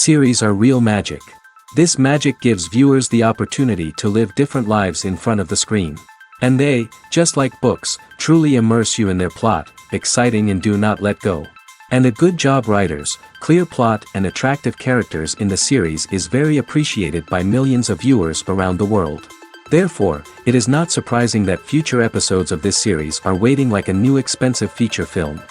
Series are real magic. This magic gives viewers the opportunity to live different lives in front of the screen. And they, just like books, truly immerse you in their plot, exciting and do not let go. And a good job writers, clear plot and attractive characters in the series is very appreciated by millions of viewers around the world. Therefore, it is not surprising that future episodes of this series are waiting like a new expensive feature film.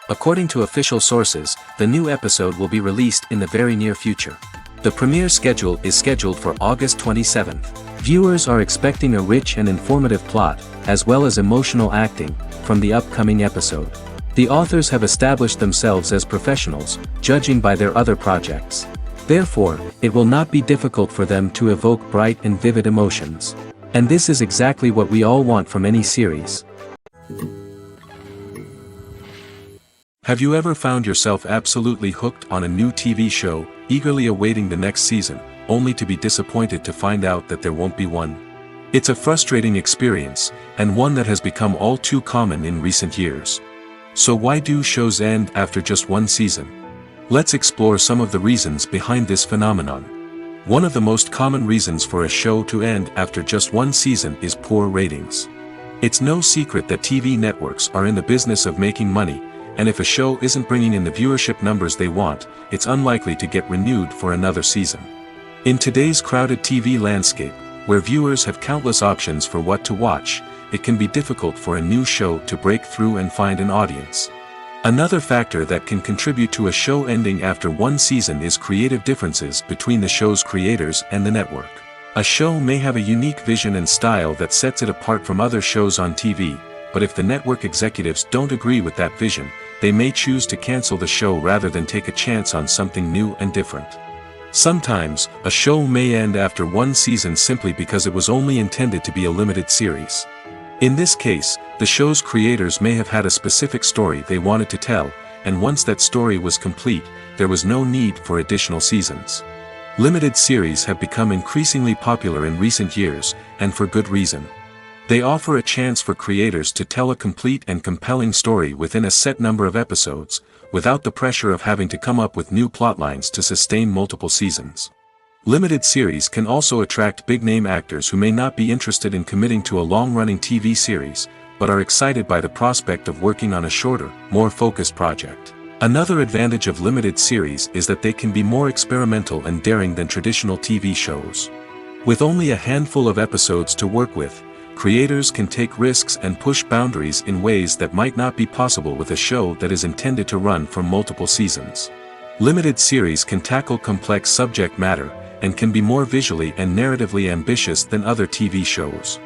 According to official sources, the new episode will be released in the very near future. The premiere schedule is scheduled for August 27th. Viewers are expecting a rich and informative plot, as well as emotional acting, from the upcoming episode. The authors have established themselves as professionals, judging by their other projects. Therefore, it will not be difficult for them to evoke bright and vivid emotions. And this is exactly what we all want from any series. Have you ever found yourself absolutely hooked on a new TV show, eagerly awaiting the next season, only to be disappointed to find out that there won't be one? It's a frustrating experience, and one that has become all too common in recent years. So why do shows end after just one season? Let's explore some of the reasons behind this phenomenon. One of the most common reasons for a show to end after just one season is poor ratings. It's no secret that TV networks are in the business of making money, and if a show isn't bringing in the viewership numbers they want, it's unlikely to get renewed for another season. In today's crowded TV landscape, where viewers have countless options for what to watch, it can be difficult for a new show to break through and find an audience. Another factor that can contribute to a show ending after one season is creative differences between the show's creators and the network. A show may have a unique vision and style that sets it apart from other shows on TV, but if the network executives don't agree with that vision, they may choose to cancel the show rather than take a chance on something new and different. Sometimes, a show may end after one season simply because it was only intended to be a limited series. In this case, the show's creators may have had a specific story they wanted to tell, and once that story was complete, there was no need for additional seasons. Limited series have become increasingly popular in recent years, and for good reason. They offer a chance for creators to tell a complete and compelling story within a set number of episodes, without the pressure of having to come up with new plotlines to sustain multiple seasons. Limited series can also attract big-name actors who may not be interested in committing to a long-running TV series, but are excited by the prospect of working on a shorter, more focused project. Another advantage of limited series is that they can be more experimental and daring than traditional TV shows. With only a handful of episodes to work with, creators can take risks and push boundaries in ways that might not be possible with a show that is intended to run for multiple seasons. Limited series can tackle complex subject matter, and can be more visually and narratively ambitious than other TV shows.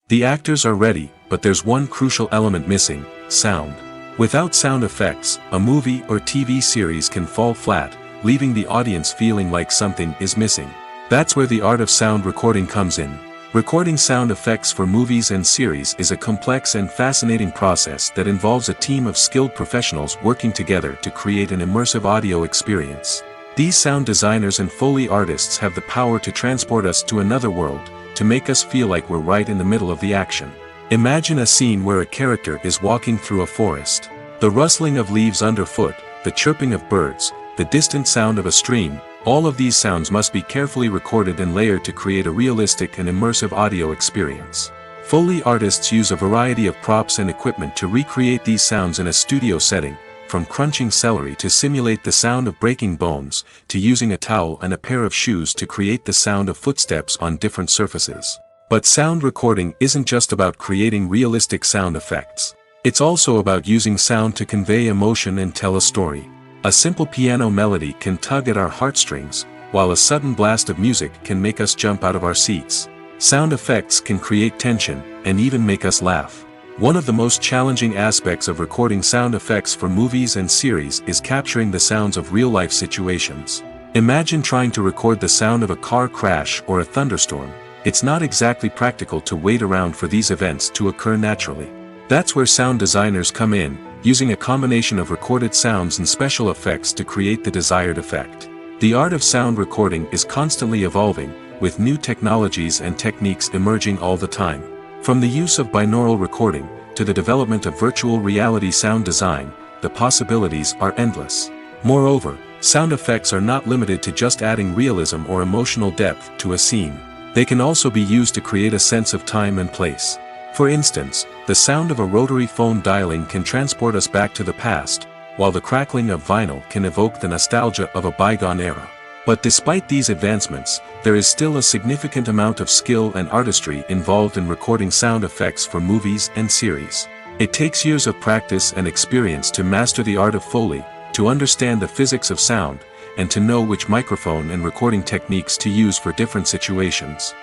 The actors are ready, but there's one crucial element missing: sound. Without sound effects, a movie or TV series can fall flat, leaving the audience feeling like something is missing. That's where the art of sound recording comes in. Recording sound effects for movies and series is a complex and fascinating process that involves a team of skilled professionals working together to create an immersive audio experience. These sound designers and Foley artists have the power to transport us to another world, to make us feel like we're right in the middle of the action. Imagine a scene where a character is walking through a forest. The rustling of leaves underfoot, the chirping of birds, the distant sound of a stream, all of these sounds must be carefully recorded and layered to create a realistic and immersive audio experience. Foley artists use a variety of props and equipment to recreate these sounds in a studio setting, from crunching celery to simulate the sound of breaking bones, to using a towel and a pair of shoes to create the sound of footsteps on different surfaces. But sound recording isn't just about creating realistic sound effects. It's also about using sound to convey emotion and tell a story. A simple piano melody can tug at our heartstrings, while a sudden blast of music can make us jump out of our seats. Sound effects can create tension, and even make us laugh. One of the most challenging aspects of recording sound effects for movies and series is capturing the sounds of real-life situations. Imagine trying to record the sound of a car crash or a thunderstorm. It's not exactly practical to wait around for these events to occur naturally. That's where sound designers come in, using a combination of recorded sounds and special effects to create the desired effect. The art of sound recording is constantly evolving, with new technologies and techniques emerging all the time. From the use of binaural recording, to the development of virtual reality sound design, the possibilities are endless. Moreover, sound effects are not limited to just adding realism or emotional depth to a scene. They can also be used to create a sense of time and place. For instance, the sound of a rotary phone dialing can transport us back to the past, while the crackling of vinyl can evoke the nostalgia of a bygone era. But despite these advancements, there is still a significant amount of skill and artistry involved in recording sound effects for movies and series. It takes years of practice and experience to master the art of Foley, to understand the physics of sound, and to know which microphone and recording techniques to use for different situations.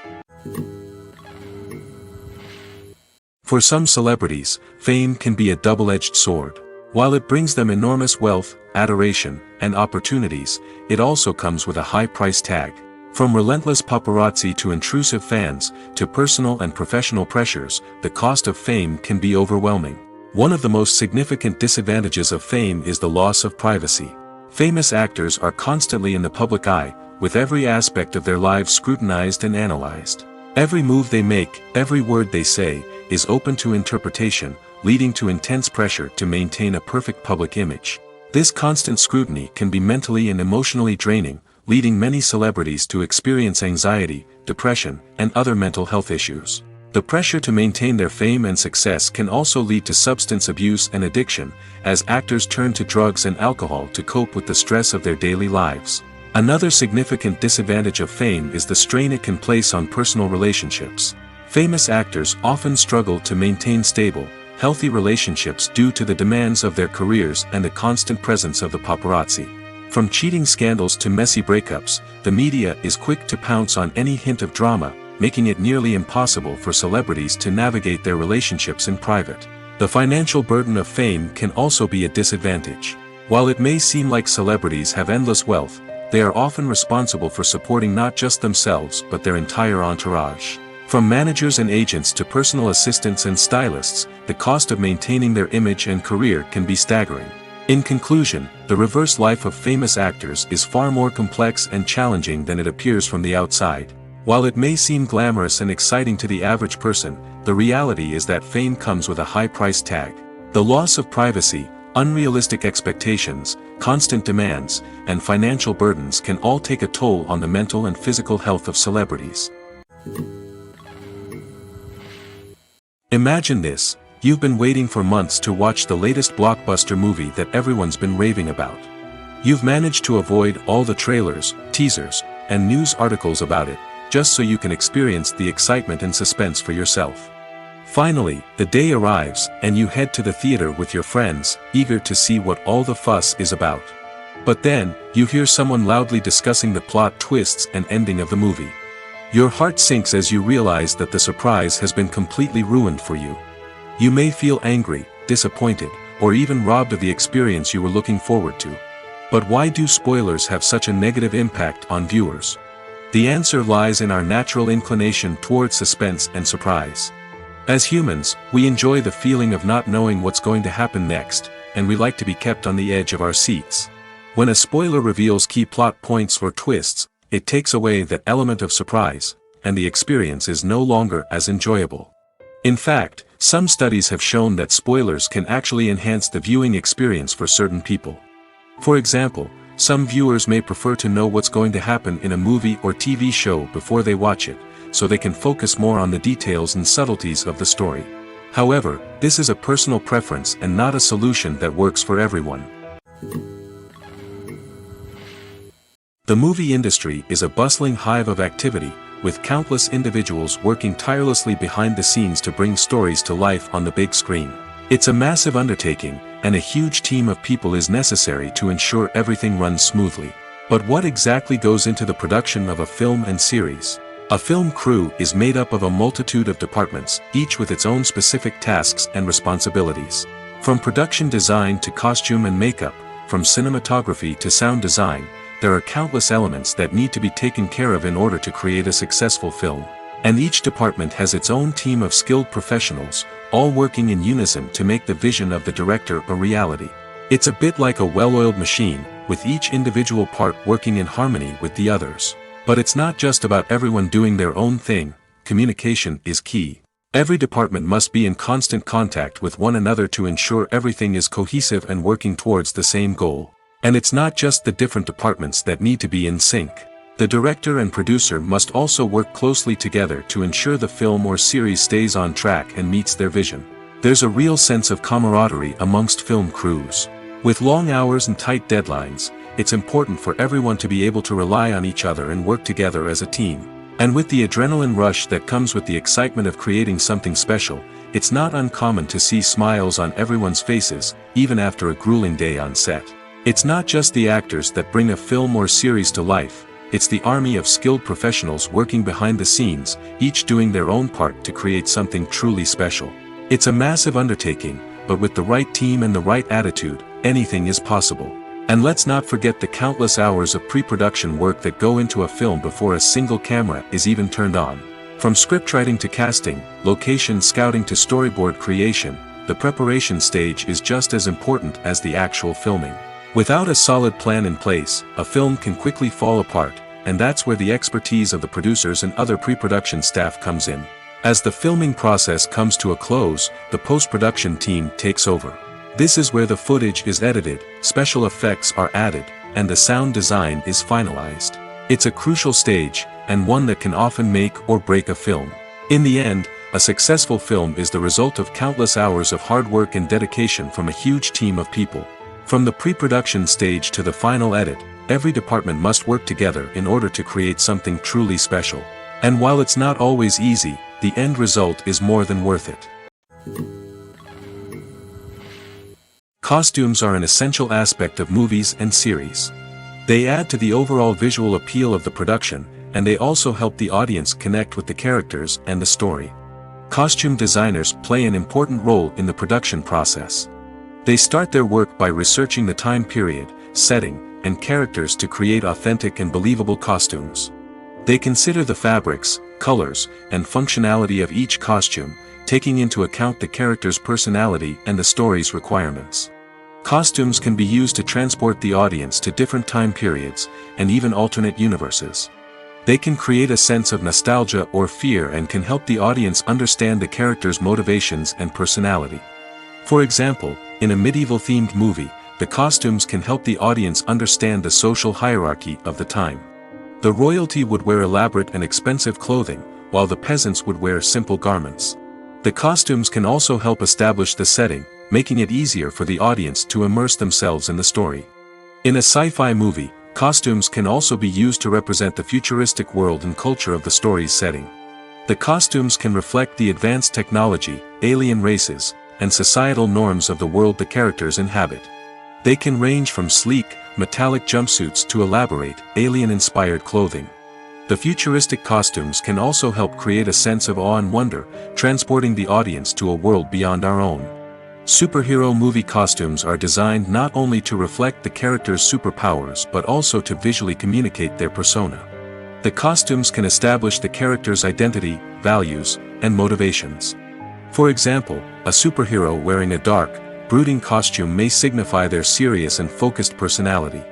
For some celebrities, fame can be a double-edged sword. While it brings them enormous wealth, adoration, and opportunities, it also comes with a high price tag. From relentless paparazzi to intrusive fans, to personal and professional pressures, the cost of fame can be overwhelming. One of the most significant disadvantages of fame is the loss of privacy. Famous actors are constantly in the public eye, with every aspect of their lives scrutinized and analyzed. Every move they make, every word they say, is open to interpretation, leading to intense pressure to maintain a perfect public image. This constant scrutiny can be mentally and emotionally draining, leading many celebrities to experience anxiety, depression, and other mental health issues. The pressure to maintain their fame and success can also lead to substance abuse and addiction, as actors turn to drugs and alcohol to cope with the stress of their daily lives. Another significant disadvantage of fame is the strain it can place on personal relationships. Famous actors often struggle to maintain stable, healthy relationships due to the demands of their careers and the constant presence of the paparazzi. From cheating scandals to messy breakups, the media is quick to pounce on any hint of drama, making it nearly impossible for celebrities to navigate their relationships in private. The financial burden of fame can also be a disadvantage. While it may seem like celebrities have endless wealth, they are often responsible for supporting not just themselves but their entire entourage. From managers and agents to personal assistants and stylists, the cost of maintaining their image and career can be staggering. In conclusion, the reverse life of famous actors is far more complex and challenging than it appears from the outside. While it may seem glamorous and exciting to the average person, the reality is that fame comes with a high price tag. The loss of privacy, unrealistic expectations, constant demands, and financial burdens can all take a toll on the mental and physical health of celebrities. Imagine this: you've been waiting for months to watch the latest blockbuster movie that everyone's been raving about. You've managed to avoid all the trailers, teasers, and news articles about it, just so you can experience the excitement and suspense for yourself. Finally, the day arrives, and you head to the theater with your friends, eager to see what all the fuss is about. But then, you hear someone loudly discussing the plot twists and ending of the movie. Your heart sinks as you realize that the surprise has been completely ruined for you. You may feel angry, disappointed, or even robbed of the experience you were looking forward to. But why do spoilers have such a negative impact on viewers? The answer lies in our natural inclination towards suspense and surprise. As humans, we enjoy the feeling of not knowing what's going to happen next, and we like to be kept on the edge of our seats. When a spoiler reveals key plot points or twists, it takes away that element of surprise, and the experience is no longer as enjoyable. In fact, some studies have shown that spoilers can actually enhance the viewing experience for certain people. For example, some viewers may prefer to know what's going to happen in a movie or TV show before they watch it, so they can focus more on the details and subtleties of the story. However, this is a personal preference and not a solution that works for everyone. The movie industry is a bustling hive of activity, with countless individuals working tirelessly behind the scenes to bring stories to life on the big screen. It's a massive undertaking, and a huge team of people is necessary to ensure everything runs smoothly. But what exactly goes into the production of a film and series? A film crew is made up of a multitude of departments, each with its own specific tasks and responsibilities. From production design to costume and makeup, from cinematography to sound design, there are countless elements that need to be taken care of in order to create a successful film. And each department has its own team of skilled professionals, all working in unison to make the vision of the director a reality. It's a bit like a well-oiled machine, with each individual part working in harmony with the others. But it's not just about everyone doing their own thing. Communication is key. Every department must be in constant contact with one another to ensure everything is cohesive and working towards the same goal. And it's not just the different departments that need to be in sync. The director and producer must also work closely together to ensure the film or series stays on track and meets their vision. There's a real sense of camaraderie amongst film crews. With long hours and tight deadlines, it's important for everyone to be able to rely on each other and work together as a team. And with the adrenaline rush that comes with the excitement of creating something special, it's not uncommon to see smiles on everyone's faces, even after a grueling day on set. It's not just the actors that bring a film or series to life, it's the army of skilled professionals working behind the scenes, each doing their own part to create something truly special. It's a massive undertaking, but with the right team and the right attitude, anything is possible. And let's not forget the countless hours of pre-production work that go into a film before a single camera is even turned on. From scriptwriting to casting, location scouting to storyboard creation, the preparation stage is just as important as the actual filming. Without a solid plan in place, a film can quickly fall apart, and that's where the expertise of the producers and other pre-production staff comes in. As the filming process comes to a close, the post-production team takes over. This is where the footage is edited, special effects are added, and the sound design is finalized. It's a crucial stage, and one that can often make or break a film. In the end, a successful film is the result of countless hours of hard work and dedication from a huge team of people. From the pre-production stage to the final edit, every department must work together in order to create something truly special. And while it's not always easy, the end result is more than worth it. Costumes are an essential aspect of movies and series. They add to the overall visual appeal of the production, and they also help the audience connect with the characters and the story. Costume designers play an important role in the production process. They start their work by researching the time period, setting, and characters to create authentic and believable costumes. They consider the fabrics, colors, and functionality of each costume, taking into account the character's personality and the story's requirements. Costumes can be used to transport the audience to different time periods, and even alternate universes. They can create a sense of nostalgia or fear and can help the audience understand the character's motivations and personality. For example, in a medieval-themed movie, the costumes can help the audience understand the social hierarchy of the time. The royalty would wear elaborate and expensive clothing, while the peasants would wear simple garments. The costumes can also help establish the setting, making it easier for the audience to immerse themselves in the story. In a sci-fi movie, costumes can also be used to represent the futuristic world and culture of the story's setting. The costumes can reflect the advanced technology, alien races, and societal norms of the world the characters inhabit. They can range from sleek, metallic jumpsuits to elaborate, alien-inspired clothing. The futuristic costumes can also help create a sense of awe and wonder, transporting the audience to a world beyond our own. Superhero movie costumes are designed not only to reflect the character's superpowers but also to visually communicate their persona. The costumes can establish the character's identity, values, and motivations. For example, a superhero wearing a dark, brooding costume may signify their serious and focused personality.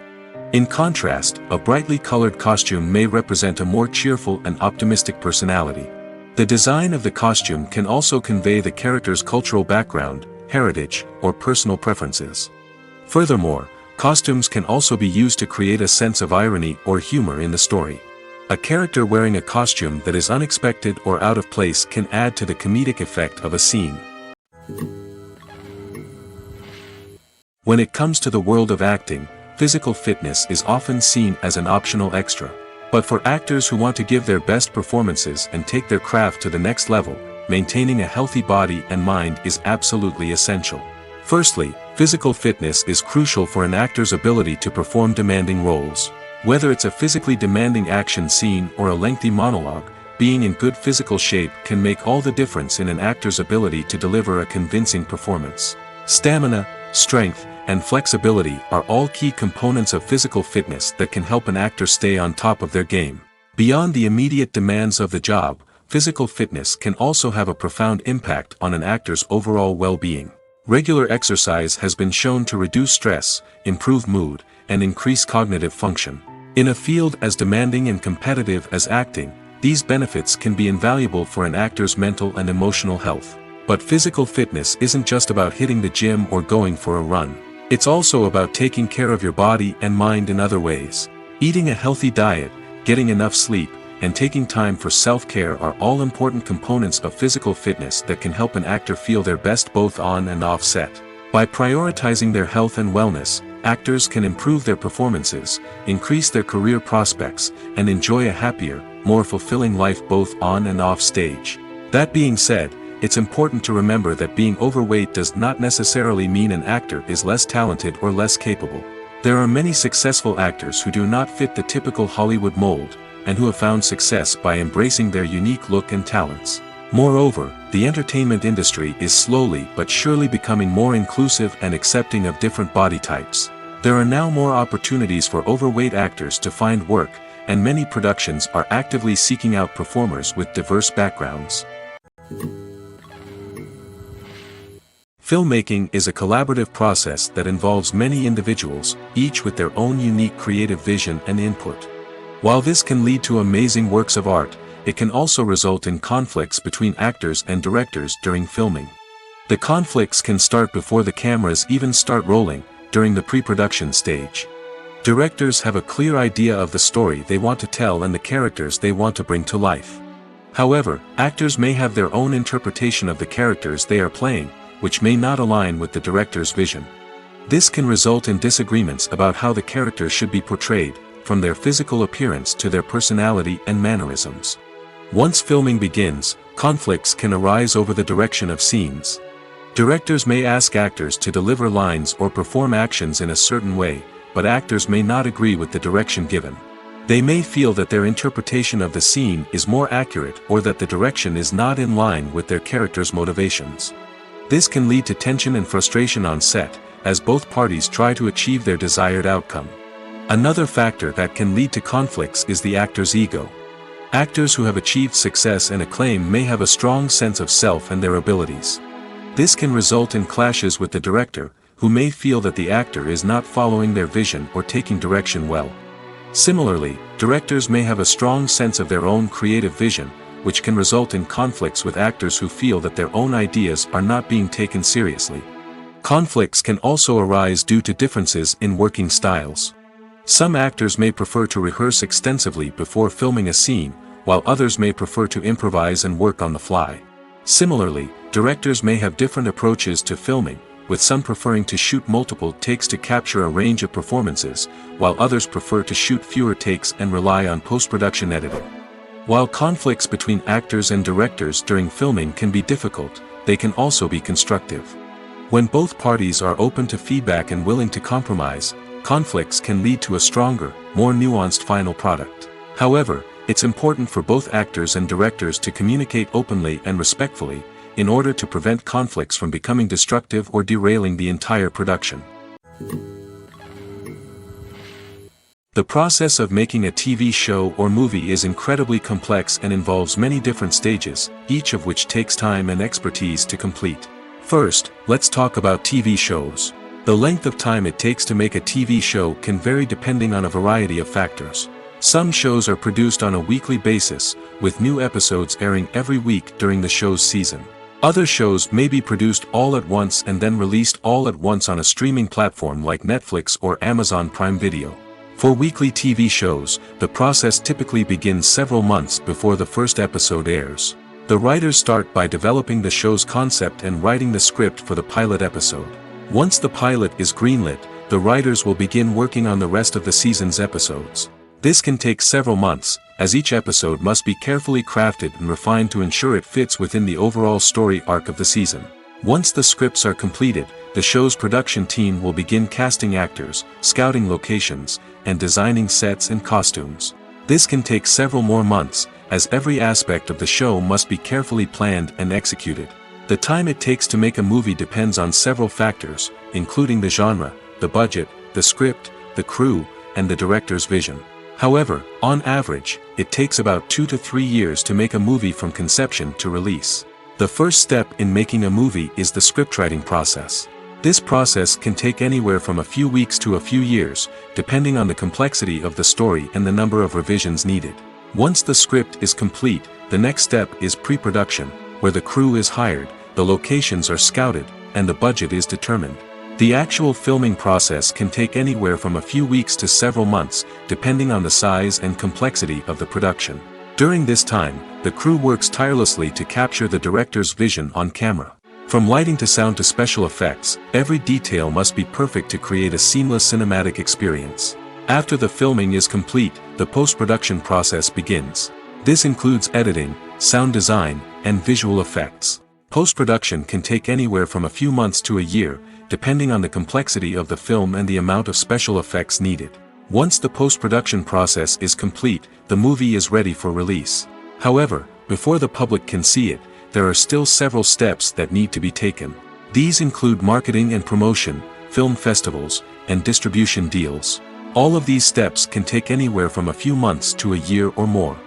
In contrast, a brightly colored costume may represent a more cheerful and optimistic personality. The design of the costume can also convey the character's cultural background, heritage, or personal preferences. Furthermore, costumes can also be used to create a sense of irony or humor in the story. A character wearing a costume that is unexpected or out of place can add to the comedic effect of a scene. When it comes to the world of acting, physical fitness is often seen as an optional extra. But for actors who want to give their best performances and take their craft to the next level, maintaining a healthy body and mind is absolutely essential. Firstly, physical fitness is crucial for an actor's ability to perform demanding roles. Whether it's a physically demanding action scene or a lengthy monologue, being in good physical shape can make all the difference in an actor's ability to deliver a convincing performance. Stamina, strength, and flexibility are all key components of physical fitness that can help an actor stay on top of their game. Beyond the immediate demands of the job, physical fitness can also have a profound impact on an actor's overall well-being. Regular exercise has been shown to reduce stress, improve mood, and increase cognitive function. In a field as demanding and competitive as acting, these benefits can be invaluable for an actor's mental and emotional health. But physical fitness isn't just about hitting the gym or going for a run. It's also about taking care of your body and mind in other ways. Eating a healthy diet, getting enough sleep, and taking time for self-care are all important components of physical fitness that can help an actor feel their best both on and off set. By prioritizing their health and wellness, actors can improve their performances, increase their career prospects, and enjoy a happier, more fulfilling life both on and off stage. That being said, it's important to remember that being overweight does not necessarily mean an actor is less talented or less capable. There are many successful actors who do not fit the typical Hollywood mold, and who have found success by embracing their unique look and talents. Moreover, the entertainment industry is slowly but surely becoming more inclusive and accepting of different body types. There are now more opportunities for overweight actors to find work, and many productions are actively seeking out performers with diverse backgrounds. Filmmaking is a collaborative process that involves many individuals, each with their own unique creative vision and input. While this can lead to amazing works of art, it can also result in conflicts between actors and directors during filming. The conflicts can start before the cameras even start rolling, during the pre-production stage. Directors have a clear idea of the story they want to tell and the characters they want to bring to life. However, actors may have their own interpretation of the characters they are playing, which may not align with the director's vision. This can result in disagreements about how the character should be portrayed, from their physical appearance to their personality and mannerisms. Once filming begins, conflicts can arise over the direction of scenes. Directors may ask actors to deliver lines or perform actions in a certain way, but actors may not agree with the direction given. They may feel that their interpretation of the scene is more accurate or that the direction is not in line with their character's motivations. This can lead to tension and frustration on set, as both parties try to achieve their desired outcome. Another factor that can lead to conflicts is the actor's ego. Actors who have achieved success and acclaim may have a strong sense of self and their abilities. This can result in clashes with the director, who may feel that the actor is not following their vision or taking direction well. Similarly, directors may have a strong sense of their own creative vision, which can result in conflicts with actors who feel that their own ideas are not being taken seriously. Conflicts can also arise due to differences in working styles. Some actors may prefer to rehearse extensively before filming a scene, while others may prefer to improvise and work on the fly. Similarly, directors may have different approaches to filming, with some preferring to shoot multiple takes to capture a range of performances, while others prefer to shoot fewer takes and rely on post-production editing. While conflicts between actors and directors during filming can be difficult, they can also be constructive. When both parties are open to feedback and willing to compromise, conflicts can lead to a stronger, more nuanced final product. However, it's important for both actors and directors to communicate openly and respectfully, in order to prevent conflicts from becoming destructive or derailing the entire production. The process of making a TV show or movie is incredibly complex and involves many different stages, each of which takes time and expertise to complete. First, let's talk about TV shows. The length of time it takes to make a TV show can vary depending on a variety of factors. Some shows are produced on a weekly basis, with new episodes airing every week during the show's season. Other shows may be produced all at once and then released all at once on a streaming platform like Netflix or Amazon Prime Video. For weekly TV shows, the process typically begins several months before the first episode airs. The writers start by developing the show's concept and writing the script for the pilot episode. Once the pilot is greenlit, the writers will begin working on the rest of the season's episodes. This can take several months, as each episode must be carefully crafted and refined to ensure it fits within the overall story arc of the season. Once the scripts are completed, the show's production team will begin casting actors, scouting locations, and designing sets and costumes. This can take several more months, as every aspect of the show must be carefully planned and executed. The time it takes to make a movie depends on several factors, including the genre, the budget, the script, the crew, and the director's vision. However, on average, it takes about 2 to 3 years to make a movie from conception to release. The first step in making a movie is the scriptwriting process. This process can take anywhere from a few weeks to a few years, depending on the complexity of the story and the number of revisions needed. Once the script is complete, the next step is pre-production, where the crew is hired, the locations are scouted, and the budget is determined. The actual filming process can take anywhere from a few weeks to several months, depending on the size and complexity of the production. During this time, the crew works tirelessly to capture the director's vision on camera. From lighting to sound to special effects, every detail must be perfect to create a seamless cinematic experience. After the filming is complete, the post-production process begins. This includes editing, sound design, and visual effects. Post-production can take anywhere from a few months to a year, depending on the complexity of the film and the amount of special effects needed. Once the post-production process is complete, the movie is ready for release. However, before the public can see it, there are still several steps that need to be taken. These include marketing and promotion, film festivals, and distribution deals. All of these steps can take anywhere from a few months to a year or more.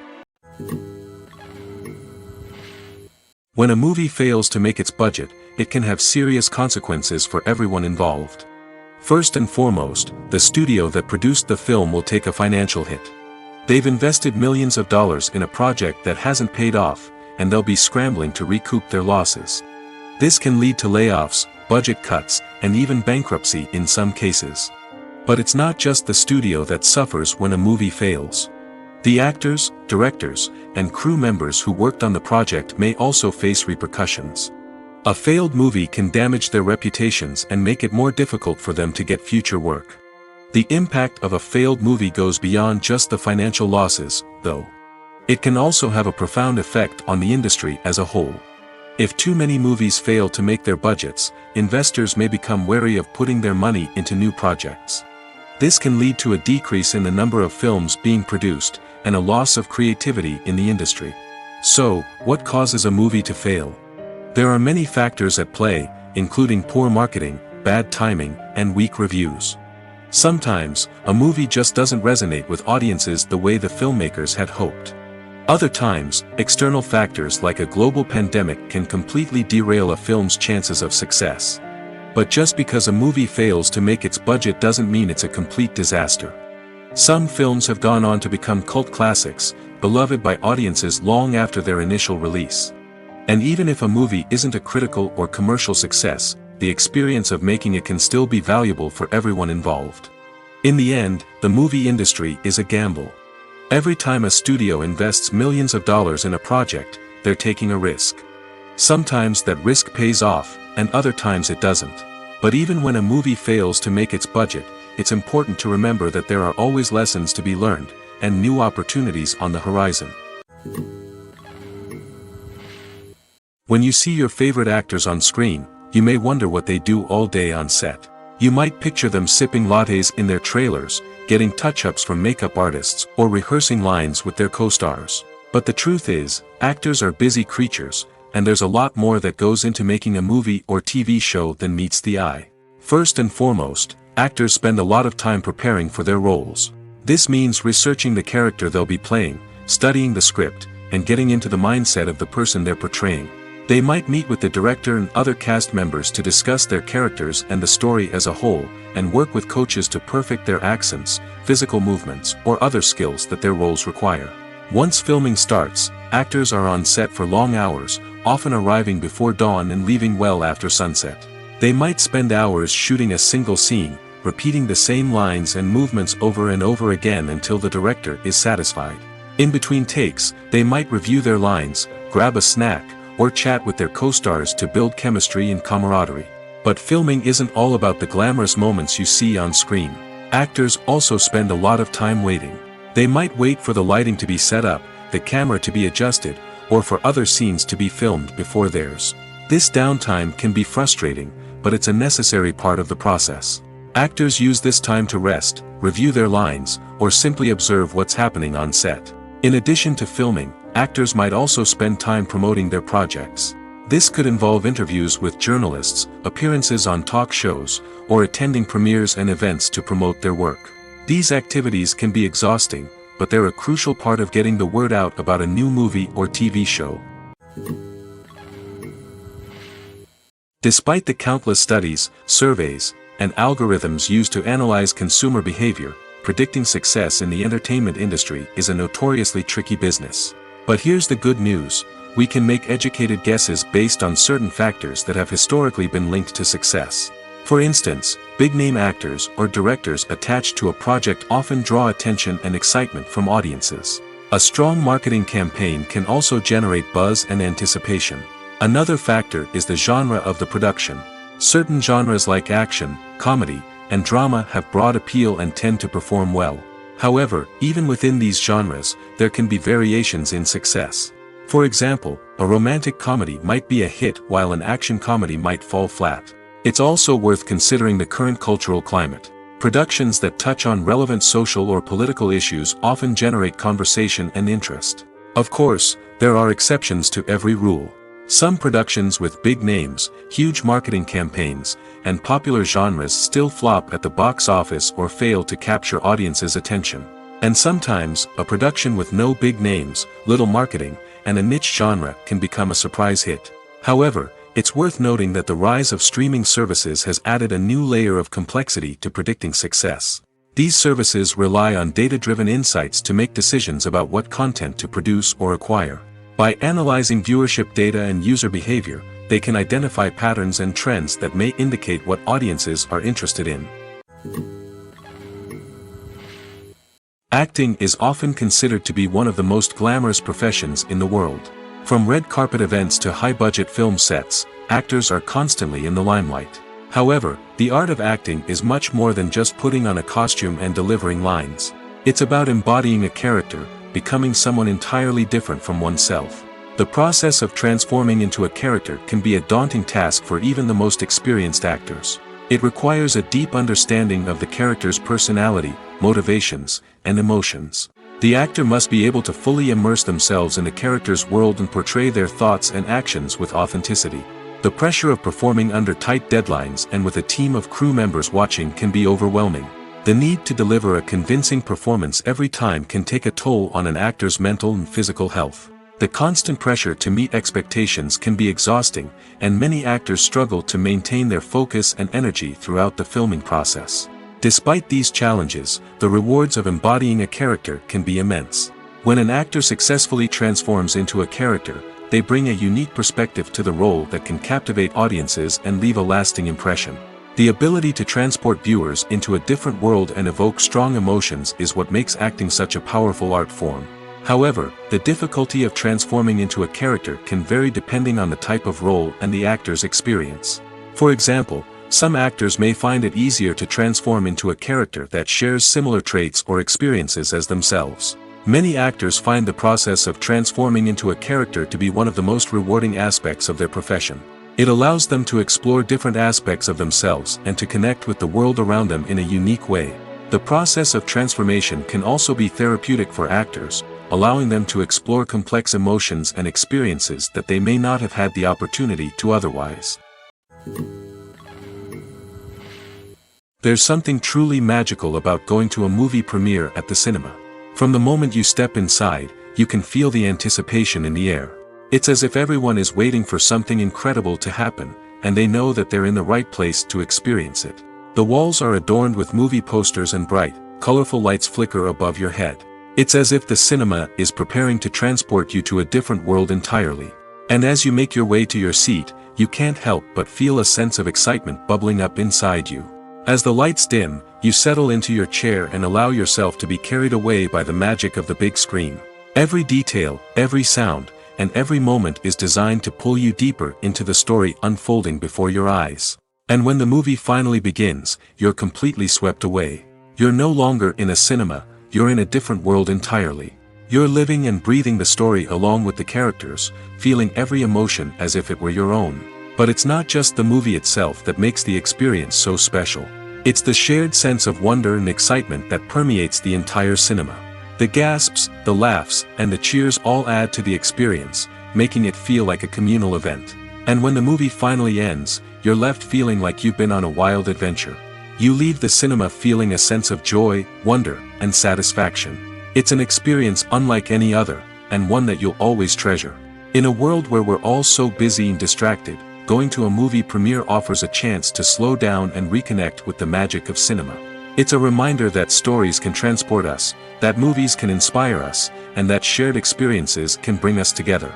When a movie fails to make its budget, it can have serious consequences for everyone involved. First and foremost, the studio that produced the film will take a financial hit. They've invested millions of dollars in a project that hasn't paid off, and they'll be scrambling to recoup their losses. This can lead to layoffs, budget cuts, and even bankruptcy in some cases. But it's not just the studio that suffers when a movie fails. The actors, directors, and crew members who worked on the project may also face repercussions. A failed movie can damage their reputations and make it more difficult for them to get future work. The impact of a failed movie goes beyond just the financial losses, though. It can also have a profound effect on the industry as a whole. If too many movies fail to make their budgets, investors may become wary of putting their money into new projects. This can lead to a decrease in the number of films being produced, and a loss of creativity in the industry. So, what causes a movie to fail? There are many factors at play, including poor marketing, bad timing, and weak reviews. Sometimes, a movie just doesn't resonate with audiences the way the filmmakers had hoped. Other times, external factors like a global pandemic can completely derail a film's chances of success. But just because a movie fails to make its budget doesn't mean it's a complete disaster. Some films have gone on to become cult classics, beloved by audiences long after their initial release. And even if a movie isn't a critical or commercial success, the experience of making it can still be valuable for everyone involved. In the end, the movie industry is a gamble. Every time a studio invests millions of dollars in a project, they're taking a risk. Sometimes that risk pays off, and other times it doesn't. But even when a movie fails to make its budget, it's important to remember that there are always lessons to be learned, and new opportunities on the horizon. When you see your favorite actors on screen, you may wonder what they do all day on set. You might picture them sipping lattes in their trailers, getting touch-ups from makeup artists, or rehearsing lines with their co-stars. But the truth is, actors are busy creatures, and there's a lot more that goes into making a movie or TV show than meets the eye. First and foremost, actors spend a lot of time preparing for their roles. This means researching the character they'll be playing, studying the script, and getting into the mindset of the person they're portraying. They might meet with the director and other cast members to discuss their characters and the story as a whole, and work with coaches to perfect their accents, physical movements, or other skills that their roles require. Once filming starts, actors are on set for long hours, often arriving before dawn and leaving well after sunset. They might spend hours shooting a single scene, repeating the same lines and movements over and over again until the director is satisfied. In between takes, they might review their lines, grab a snack, or chat with their co-stars to build chemistry and camaraderie. But filming isn't all about the glamorous moments you see on screen. Actors also spend a lot of time waiting. They might wait for the lighting to be set up, the camera to be adjusted, or for other scenes to be filmed before theirs. This downtime can be frustrating, but it's a necessary part of the process. Actors use this time to rest, review their lines, or simply observe what's happening on set. In addition to filming, actors might also spend time promoting their projects. This could involve interviews with journalists, appearances on talk shows, or attending premieres and events to promote their work. These activities can be exhausting, but they're a crucial part of getting the word out about a new movie or TV show. Despite the countless studies, surveys, and algorithms used to analyze consumer behavior, predicting success in the entertainment industry is a notoriously tricky business. But here's the good news: we can make educated guesses based on certain factors that have historically been linked to success. For instance, big-name actors or directors attached to a project often draw attention and excitement from audiences. A strong marketing campaign can also generate buzz and anticipation. Another factor is the genre of the production. Certain genres like action, comedy, and drama have broad appeal and tend to perform well. However, even within these genres, there can be variations in success. For example, a romantic comedy might be a hit while an action comedy might fall flat. It's also worth considering the current cultural climate. Productions that touch on relevant social or political issues often generate conversation and interest. Of course, there are exceptions to every rule. Some productions with big names, huge marketing campaigns, and popular genres still flop at the box office or fail to capture audiences' attention. And sometimes, a production with no big names, little marketing, and a niche genre can become a surprise hit. However, it's worth noting that the rise of streaming services has added a new layer of complexity to predicting success. These services rely on data-driven insights to make decisions about what content to produce or acquire. By analyzing viewership data and user behavior, they can identify patterns and trends that may indicate what audiences are interested in. Acting is often considered to be one of the most glamorous professions in the world. From red carpet events to high-budget film sets, actors are constantly in the limelight. However, the art of acting is much more than just putting on a costume and delivering lines. It's about embodying a character, becoming someone entirely different from oneself. The process of transforming into a character can be a daunting task for even the most experienced actors. It requires a deep understanding of the character's personality, motivations, and emotions. The actor must be able to fully immerse themselves in the character's world and portray their thoughts and actions with authenticity. The pressure of performing under tight deadlines and with a team of crew members watching can be overwhelming. The need to deliver a convincing performance every time can take a toll on an actor's mental and physical health. The constant pressure to meet expectations can be exhausting, and many actors struggle to maintain their focus and energy throughout the filming process. Despite these challenges, the rewards of embodying a character can be immense. When an actor successfully transforms into a character, they bring a unique perspective to the role that can captivate audiences and leave a lasting impression. The ability to transport viewers into a different world and evoke strong emotions is what makes acting such a powerful art form. However, the difficulty of transforming into a character can vary depending on the type of role and the actor's experience. For example, some actors may find it easier to transform into a character that shares similar traits or experiences as themselves. Many actors find the process of transforming into a character to be one of the most rewarding aspects of their profession. It allows them to explore different aspects of themselves and to connect with the world around them in a unique way. The process of transformation can also be therapeutic for actors, allowing them to explore complex emotions and experiences that they may not have had the opportunity to otherwise. There's something truly magical about going to a movie premiere at the cinema. From the moment you step inside, you can feel the anticipation in the air. It's as if everyone is waiting for something incredible to happen, and they know that they're in the right place to experience it. The walls are adorned with movie posters and bright, colorful lights flicker above your head. It's as if the cinema is preparing to transport you to a different world entirely. And as you make your way to your seat, you can't help but feel a sense of excitement bubbling up inside you. As the lights dim, you settle into your chair and allow yourself to be carried away by the magic of the big screen. Every detail, every sound, and every moment is designed to pull you deeper into the story unfolding before your eyes. And when the movie finally begins, you're completely swept away. You're no longer in a cinema, you're in a different world entirely. You're living and breathing the story along with the characters, feeling every emotion as if it were your own. But it's not just the movie itself that makes the experience so special. It's the shared sense of wonder and excitement that permeates the entire cinema. The gasps, the laughs, and the cheers all add to the experience, making it feel like a communal event. And when the movie finally ends, you're left feeling like you've been on a wild adventure. You leave the cinema feeling a sense of joy, wonder, and satisfaction. It's an experience unlike any other, and one that you'll always treasure. In a world where we're all so busy and distracted, going to a movie premiere offers a chance to slow down and reconnect with the magic of cinema. It's a reminder that stories can transport us, that movies can inspire us, and that shared experiences can bring us together.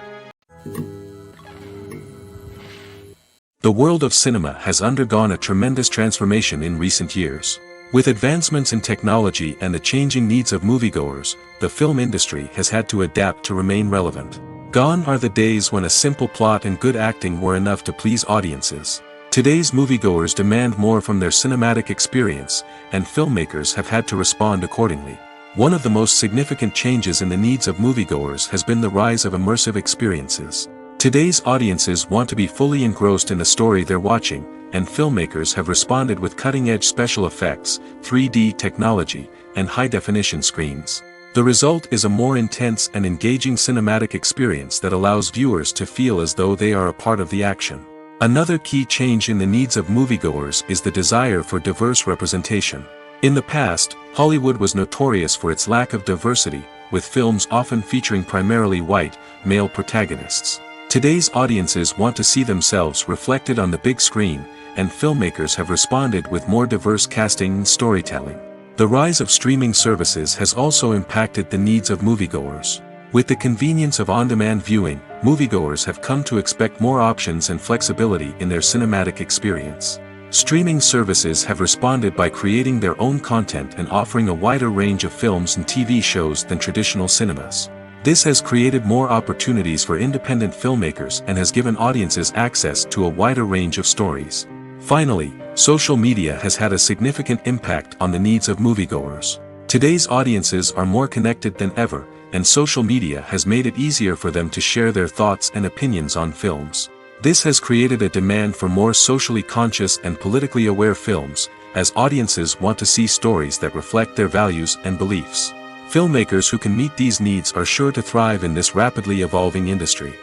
The world of cinema has undergone a tremendous transformation in recent years. With advancements in technology and the changing needs of moviegoers, the film industry has had to adapt to remain relevant. Gone are the days when a simple plot and good acting were enough to please audiences. Today's moviegoers demand more from their cinematic experience, and filmmakers have had to respond accordingly. One of the most significant changes in the needs of moviegoers has been the rise of immersive experiences. Today's audiences want to be fully engrossed in the story they're watching, and filmmakers have responded with cutting-edge special effects, 3D technology, and high-definition screens. The result is a more intense and engaging cinematic experience that allows viewers to feel as though they are a part of the action. Another key change in the needs of moviegoers is the desire for diverse representation. In the past, Hollywood was notorious for its lack of diversity, with films often featuring primarily white, male protagonists. Today's audiences want to see themselves reflected on the big screen, and filmmakers have responded with more diverse casting and storytelling. The rise of streaming services has also impacted the needs of moviegoers. With the convenience of on-demand viewing, moviegoers have come to expect more options and flexibility in their cinematic experience. Streaming services have responded by creating their own content and offering a wider range of films and TV shows than traditional cinemas. This has created more opportunities for independent filmmakers and has given audiences access to a wider range of stories. Finally, social media has had a significant impact on the needs of moviegoers. Today's audiences are more connected than ever, and social media has made it easier for them to share their thoughts and opinions on films. This has created a demand for more socially conscious and politically aware films, as audiences want to see stories that reflect their values and beliefs. Filmmakers who can meet these needs are sure to thrive in this rapidly evolving industry.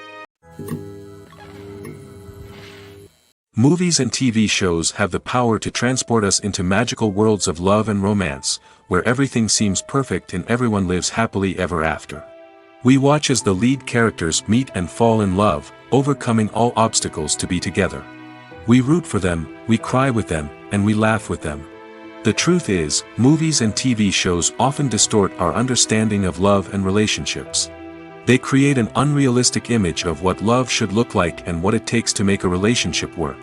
Movies and TV shows have the power to transport us into magical worlds of love and romance, where everything seems perfect and everyone lives happily ever after. We watch as the lead characters meet and fall in love, overcoming all obstacles to be together. We root for them, we cry with them, and we laugh with them. The truth is, movies and TV shows often distort our understanding of love and relationships. They create an unrealistic image of what love should look like and what it takes to make a relationship work.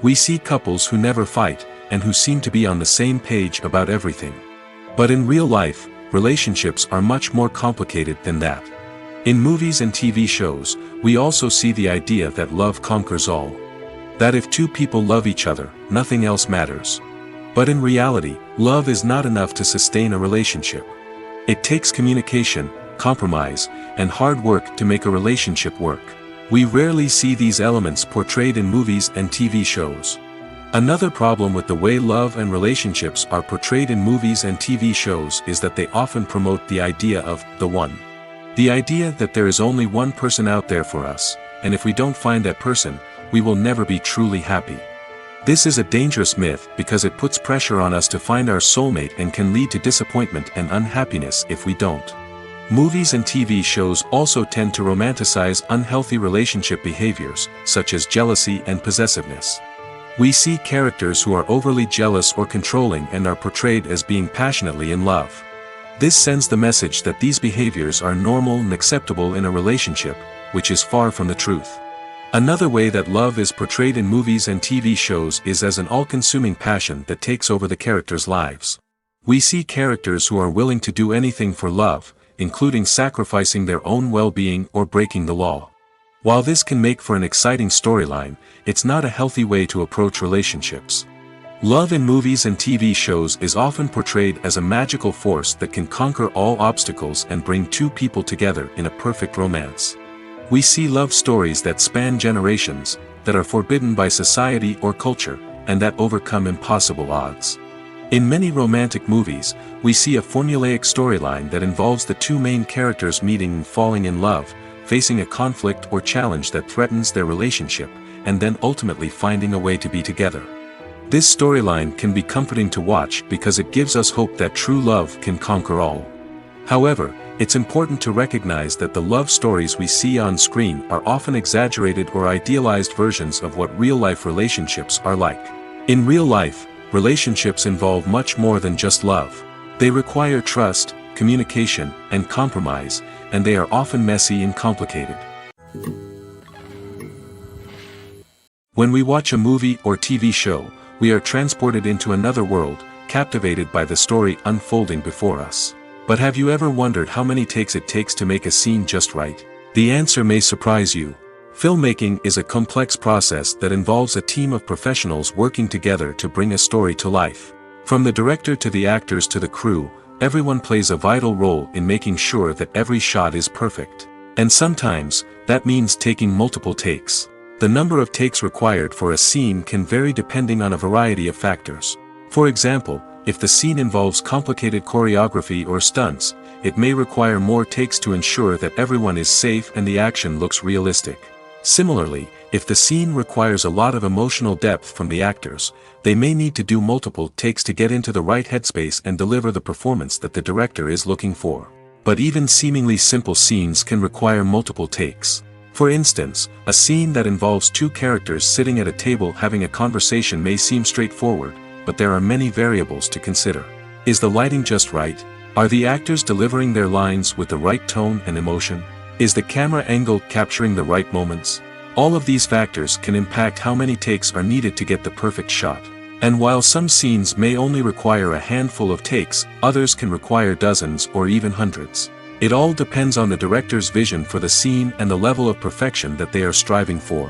We see couples who never fight, and who seem to be on the same page about everything. But in real life, relationships are much more complicated than that. In movies and TV shows, we also see the idea that love conquers all. That if two people love each other, nothing else matters. But in reality, love is not enough to sustain a relationship. It takes communication, compromise, and hard work to make a relationship work. We rarely see these elements portrayed in movies and TV shows. Another problem with the way love and relationships are portrayed in movies and TV shows is that they often promote the idea of the one. The idea that there is only one person out there for us, and if we don't find that person, we will never be truly happy. This is a dangerous myth because it puts pressure on us to find our soulmate and can lead to disappointment and unhappiness if we don't. Movies and TV shows also tend to romanticize unhealthy relationship behaviors, such as jealousy and possessiveness. We see characters who are overly jealous or controlling and are portrayed as being passionately in love. This sends the message that these behaviors are normal and acceptable in a relationship, which is far from the truth. Another way that love is portrayed in movies and TV shows is as an all-consuming passion that takes over the characters' lives. We see characters who are willing to do anything for love, including sacrificing their own well-being or breaking the law. While this can make for an exciting storyline, it's not a healthy way to approach relationships. Love in movies and TV shows is often portrayed as a magical force that can conquer all obstacles and bring two people together in a perfect romance. We see love stories that span generations, that are forbidden by society or culture, and that overcome impossible odds. In many romantic movies, we see a formulaic storyline that involves the two main characters meeting and falling in love, facing a conflict or challenge that threatens their relationship, and then ultimately finding a way to be together. This storyline can be comforting to watch because it gives us hope that true love can conquer all. However, it's important to recognize that the love stories we see on screen are often exaggerated or idealized versions of what real-life relationships are like. In real life, relationships involve much more than just love. They require trust, communication, and compromise, and they are often messy and complicated. When we watch a movie or TV show, we are transported into another world, captivated by the story unfolding before us. But have you ever wondered how many takes it takes to make a scene just right? The answer may surprise you. Filmmaking is a complex process that involves a team of professionals working together to bring a story to life. From the director to the actors to the crew, everyone plays a vital role in making sure that every shot is perfect. And sometimes, that means taking multiple takes. The number of takes required for a scene can vary depending on a variety of factors. For example, if the scene involves complicated choreography or stunts, it may require more takes to ensure that everyone is safe and the action looks realistic. Similarly, if the scene requires a lot of emotional depth from the actors, they may need to do multiple takes to get into the right headspace and deliver the performance that the director is looking for. But even seemingly simple scenes can require multiple takes. For instance, a scene that involves two characters sitting at a table having a conversation may seem straightforward, but there are many variables to consider. Is the lighting just right? Are the actors delivering their lines with the right tone and emotion? Is the camera angle capturing the right moments? All of these factors can impact how many takes are needed to get the perfect shot. And while some scenes may only require a handful of takes, others can require dozens or even hundreds. It all depends on the director's vision for the scene and the level of perfection that they are striving for.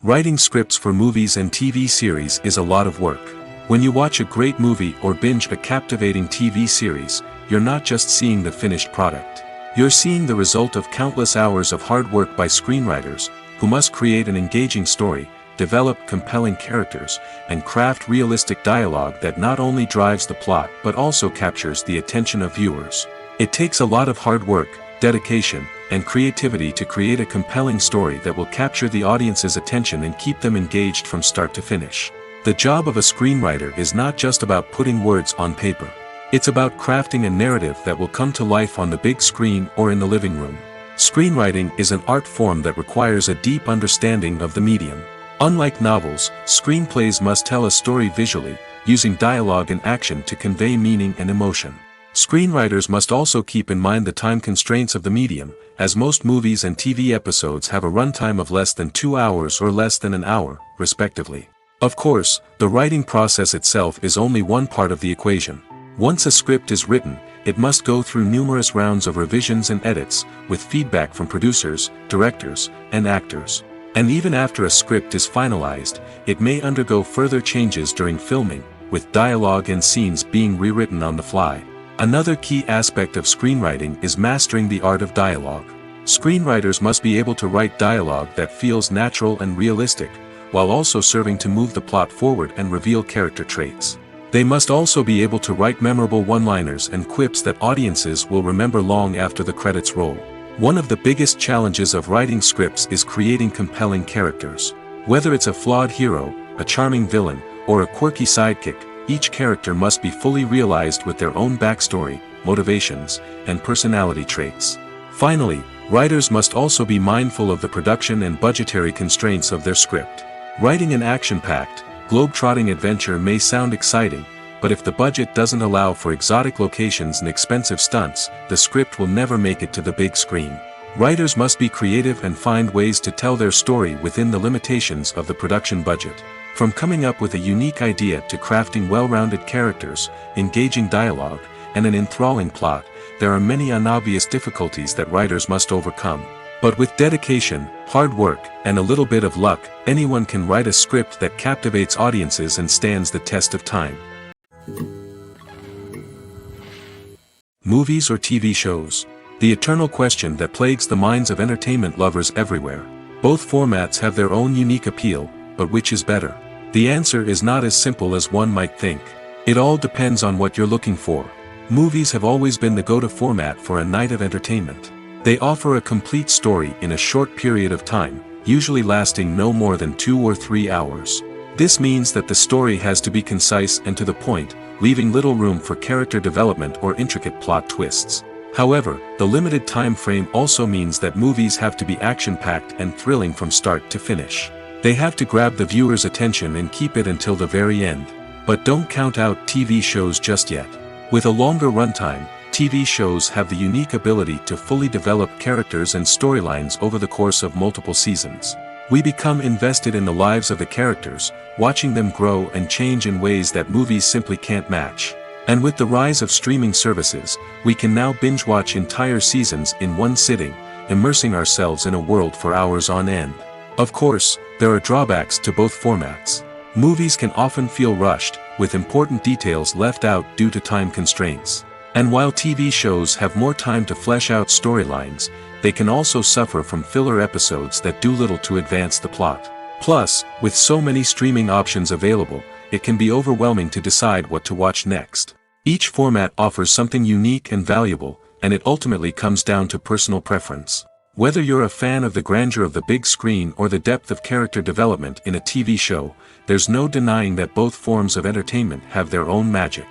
Writing scripts for movies and TV series is a lot of work. When you watch a great movie or binge a captivating TV series, you're not just seeing the finished product. You're seeing the result of countless hours of hard work by screenwriters, who must create an engaging story, develop compelling characters, and craft realistic dialogue that not only drives the plot but also captures the attention of viewers. It takes a lot of hard work, dedication, and creativity to create a compelling story that will capture the audience's attention and keep them engaged from start to finish. The job of a screenwriter is not just about putting words on paper. It's about crafting a narrative that will come to life on the big screen or in the living room. Screenwriting is an art form that requires a deep understanding of the medium. Unlike novels, screenplays must tell a story visually, using dialogue and action to convey meaning and emotion. Screenwriters must also keep in mind the time constraints of the medium, as most movies and TV episodes have a runtime of less than 2 hours or less than an hour, respectively. Of course, the writing process itself is only one part of the equation. Once a script is written, it must go through numerous rounds of revisions and edits, with feedback from producers, directors, and actors. And even after a script is finalized, it may undergo further changes during filming, with dialogue and scenes being rewritten on the fly. Another key aspect of screenwriting is mastering the art of dialogue. Screenwriters must be able to write dialogue that feels natural and realistic, while also serving to move the plot forward and reveal character traits. They must also be able to write memorable one-liners and quips that audiences will remember long after the credits roll. One of the biggest challenges of writing scripts is creating compelling characters. Whether it's a flawed hero, a charming villain, or a quirky sidekick, each character must be fully realized with their own backstory, motivations, and personality traits. Finally, writers must also be mindful of the production and budgetary constraints of their script. Writing an action-packed, globe-trotting adventure may sound exciting, but if the budget doesn't allow for exotic locations and expensive stunts, the script will never make it to the big screen. Writers must be creative and find ways to tell their story within the limitations of the production budget. From coming up with a unique idea to crafting well-rounded characters, engaging dialogue, and an enthralling plot, there are many unobvious difficulties that writers must overcome. But with dedication, hard work, and a little bit of luck, anyone can write a script that captivates audiences and stands the test of time. Movies or TV shows? The eternal question that plagues the minds of entertainment lovers everywhere. Both formats have their own unique appeal, but which is better? The answer is not as simple as one might think. It all depends on what you're looking for. Movies have always been the go-to format for a night of entertainment. They offer a complete story in a short period of time, usually lasting no more than 2 or 3 hours. This means that the story has to be concise and to the point, leaving little room for character development or intricate plot twists. However, the limited time frame also means that movies have to be action-packed and thrilling from start to finish. They have to grab the viewer's attention and keep it until the very end. But don't count out TV shows just yet. With a longer runtime, TV shows have the unique ability to fully develop characters and storylines over the course of multiple seasons. We become invested in the lives of the characters, watching them grow and change in ways that movies simply can't match. And with the rise of streaming services, we can now binge-watch entire seasons in one sitting, immersing ourselves in a world for hours on end. Of course, there are drawbacks to both formats. Movies can often feel rushed, with important details left out due to time constraints. And while TV shows have more time to flesh out storylines, they can also suffer from filler episodes that do little to advance the plot. Plus, with so many streaming options available, it can be overwhelming to decide what to watch next. Each format offers something unique and valuable, and it ultimately comes down to personal preference. Whether you're a fan of the grandeur of the big screen or the depth of character development in a TV show, there's no denying that both forms of entertainment have their own magic.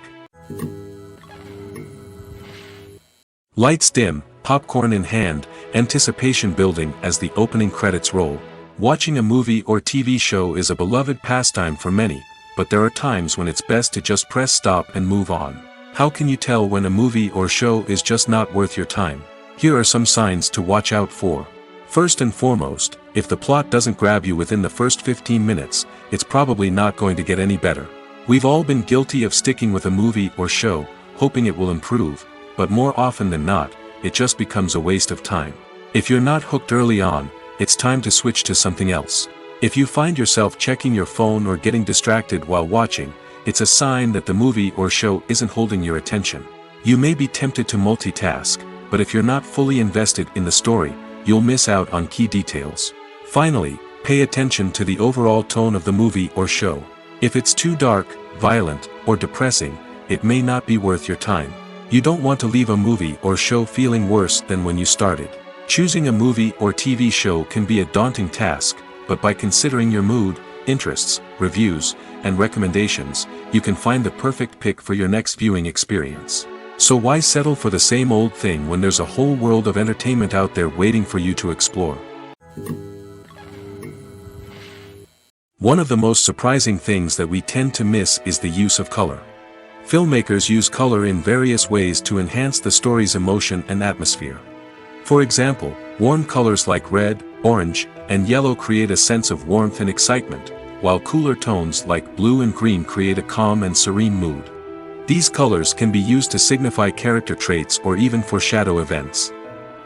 Lights dim, popcorn in hand, anticipation building as the opening credits roll. Watching a movie or TV show is a beloved pastime for many, but there are times when it's best to just press stop and move on. How can you tell when a movie or show is just not worth your time? Here are some signs to watch out for. First and foremost, if the plot doesn't grab you within the first 15 minutes, it's probably not going to get any better. We've all been guilty of sticking with a movie or show, hoping it will improve, but more often than not, it just becomes a waste of time. If you're not hooked early on, it's time to switch to something else. If you find yourself checking your phone or getting distracted while watching, it's a sign that the movie or show isn't holding your attention. You may be tempted to multitask, but if you're not fully invested in the story, you'll miss out on key details. Finally, pay attention to the overall tone of the movie or show. If it's too dark, violent, or depressing, it may not be worth your time. You don't want to leave a movie or show feeling worse than when you started. Choosing a movie or TV show can be a daunting task, but by considering your mood, interests, reviews, and recommendations, you can find the perfect pick for your next viewing experience. So why settle for the same old thing when there's a whole world of entertainment out there waiting for you to explore? One of the most surprising things that we tend to miss is the use of color. Filmmakers use color in various ways to enhance the story's emotion and atmosphere. For example, warm colors like red, orange, and yellow create a sense of warmth and excitement, while cooler tones like blue and green create a calm and serene mood. These colors can be used to signify character traits or even foreshadow events.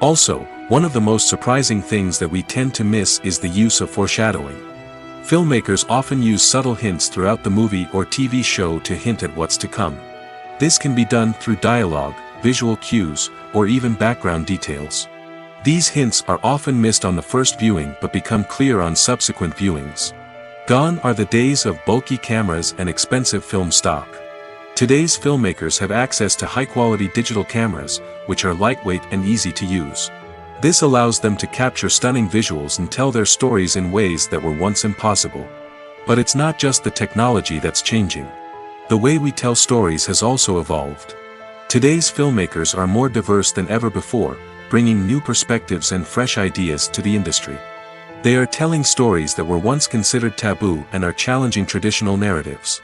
Also, one of the most surprising things that we tend to miss is the use of foreshadowing. Filmmakers often use subtle hints throughout the movie or TV show to hint at what's to come. This can be done through dialogue, visual cues, or even background details. These hints are often missed on the first viewing but become clear on subsequent viewings. Gone are the days of bulky cameras and expensive film stock. Today's filmmakers have access to high-quality digital cameras, which are lightweight and easy to use. This allows them to capture stunning visuals and tell their stories in ways that were once impossible. But it's not just the technology that's changing. The way we tell stories has also evolved. Today's filmmakers are more diverse than ever before, bringing new perspectives and fresh ideas to the industry. They are telling stories that were once considered taboo and are challenging traditional narratives.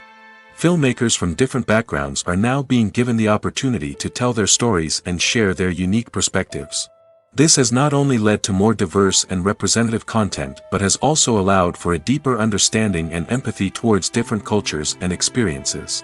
Filmmakers from different backgrounds are now being given the opportunity to tell their stories and share their unique perspectives. This has not only led to more diverse and representative content but has also allowed for a deeper understanding and empathy towards different cultures and experiences.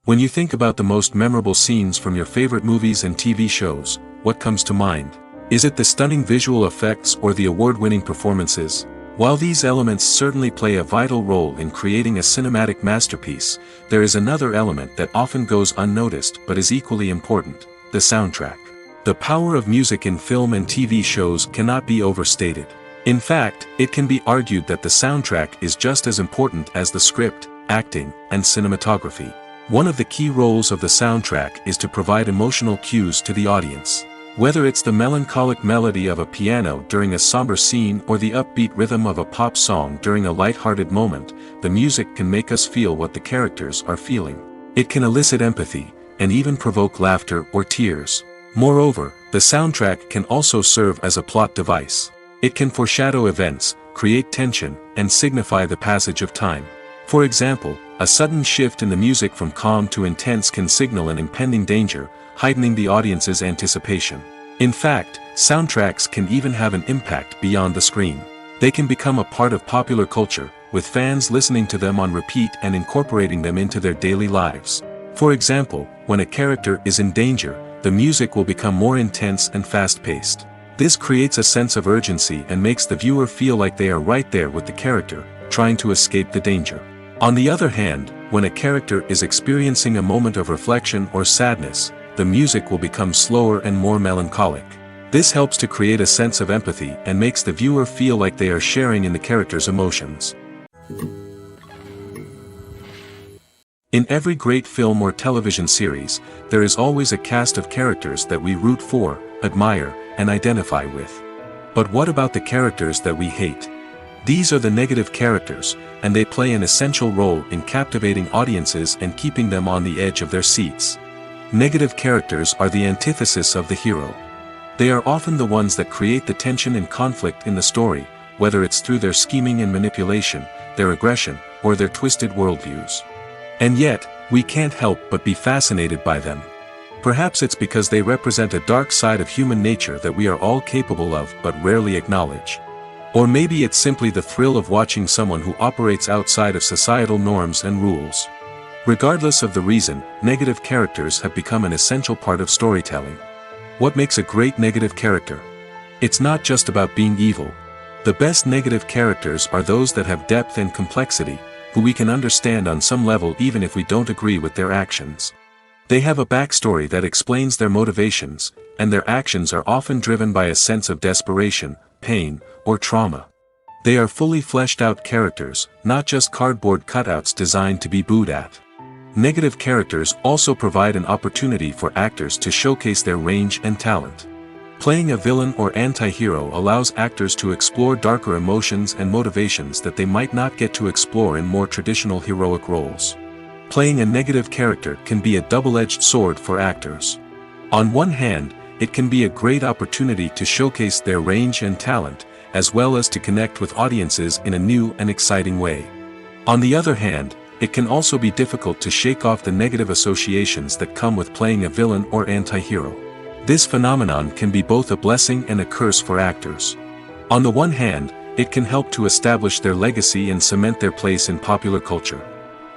When you think about the most memorable scenes from your favorite movies and TV shows, what comes to mind? Is it the stunning visual effects or the award-winning performances? While these elements certainly play a vital role in creating a cinematic masterpiece, there is another element that often goes unnoticed but is equally important: the soundtrack. The power of music in film and TV shows cannot be overstated. In fact, it can be argued that the soundtrack is just as important as the script, acting, and cinematography. One of the key roles of the soundtrack is to provide emotional cues to the audience. Whether it's the melancholic melody of a piano during a somber scene or the upbeat rhythm of a pop song during a light-hearted moment, the music can make us feel what the characters are feeling. It can elicit empathy, and even provoke laughter or tears. Moreover, the soundtrack can also serve as a plot device. It can foreshadow events, create tension, and signify the passage of time. For example, a sudden shift in the music from calm to intense can signal an impending danger, heightening the audience's anticipation. In fact, soundtracks can even have an impact beyond the screen. They can become a part of popular culture, with fans listening to them on repeat and incorporating them into their daily lives. For example, when a character is in danger, the music will become more intense and fast-paced. This creates a sense of urgency and makes the viewer feel like they are right there with the character, trying to escape the danger. On the other hand, when a character is experiencing a moment of reflection or sadness, the music will become slower and more melancholic. This helps to create a sense of empathy and makes the viewer feel like they are sharing in the character's emotions. In every great film or television series, there is always a cast of characters that we root for, admire, and identify with. But what about the characters that we hate? These are the negative characters, and they play an essential role in captivating audiences and keeping them on the edge of their seats. Negative characters are the antithesis of the hero. They are often the ones that create the tension and conflict in the story, whether it's through their scheming and manipulation, their aggression, or their twisted worldviews. And yet, we can't help but be fascinated by them. Perhaps it's because they represent a dark side of human nature that we are all capable of but rarely acknowledge. Or maybe it's simply the thrill of watching someone who operates outside of societal norms and rules. Regardless of the reason, negative characters have become an essential part of storytelling. What makes a great negative character? It's not just about being evil. The best negative characters are those that have depth and complexity, who we can understand on some level even if we don't agree with their actions. They have a backstory that explains their motivations, and their actions are often driven by a sense of desperation, pain, or trauma. They are fully fleshed out characters, not just cardboard cutouts designed to be booed at. Negative characters also provide an opportunity for actors to showcase their range and talent. Playing a villain or anti-hero allows actors to explore darker emotions and motivations that they might not get to explore in more traditional heroic roles. Playing a negative character can be a double-edged sword for actors. On one hand, it can be a great opportunity to showcase their range and talent, as well as to connect with audiences in a new and exciting way. On the other hand, it can also be difficult to shake off the negative associations that come with playing a villain or anti-hero. This phenomenon can be both a blessing and a curse for actors. On the one hand, it can help to establish their legacy and cement their place in popular culture.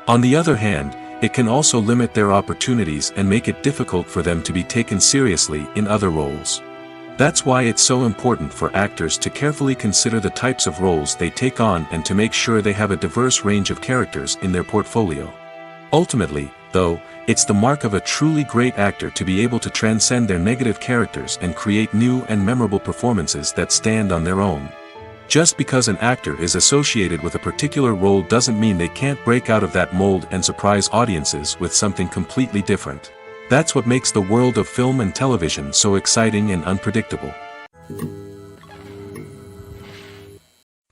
On the other hand, it can also limit their opportunities and make it difficult for them to be taken seriously in other roles. That's why it's so important for actors to carefully consider the types of roles they take on and to make sure they have a diverse range of characters in their portfolio. Ultimately, though, it's the mark of a truly great actor to be able to transcend their negative characters and create new and memorable performances that stand on their own. Just because an actor is associated with a particular role doesn't mean they can't break out of that mold and surprise audiences with something completely different. That's what makes the world of film and television so exciting and unpredictable.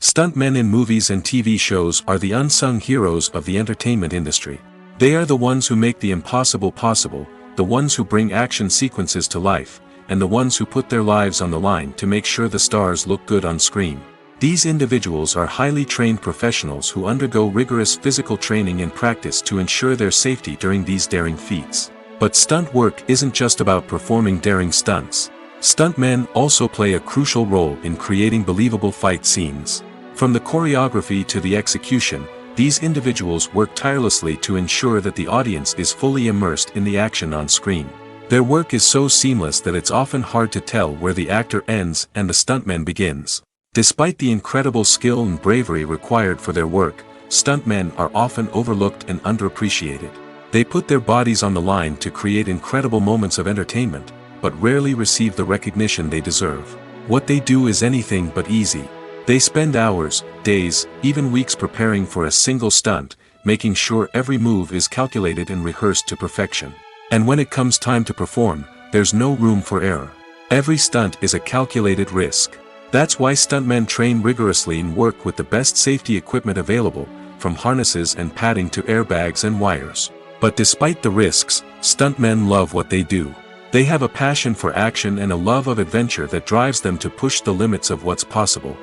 Stuntmen in movies and TV shows are the unsung heroes of the entertainment industry. They are the ones who make the impossible possible, the ones who bring action sequences to life, and the ones who put their lives on the line to make sure the stars look good on screen. These individuals are highly trained professionals who undergo rigorous physical training and practice to ensure their safety during these daring feats. But stunt work isn't just about performing daring stunts. Stuntmen also play a crucial role in creating believable fight scenes. From the choreography to the execution, these individuals work tirelessly to ensure that the audience is fully immersed in the action on screen. Their work is so seamless that it's often hard to tell where the actor ends and the stuntman begins. Despite the incredible skill and bravery required for their work, stuntmen are often overlooked and underappreciated. They put their bodies on the line to create incredible moments of entertainment, but rarely receive the recognition they deserve. What they do is anything but easy. They spend hours, days, even weeks preparing for a single stunt, making sure every move is calculated and rehearsed to perfection. And when it comes time to perform, there's no room for error. Every stunt is a calculated risk. That's why stuntmen train rigorously and work with the best safety equipment available, from harnesses and padding to airbags and wires. But despite the risks, stuntmen love what they do. They have a passion for action and a love of adventure that drives them to push the limits of what's possible.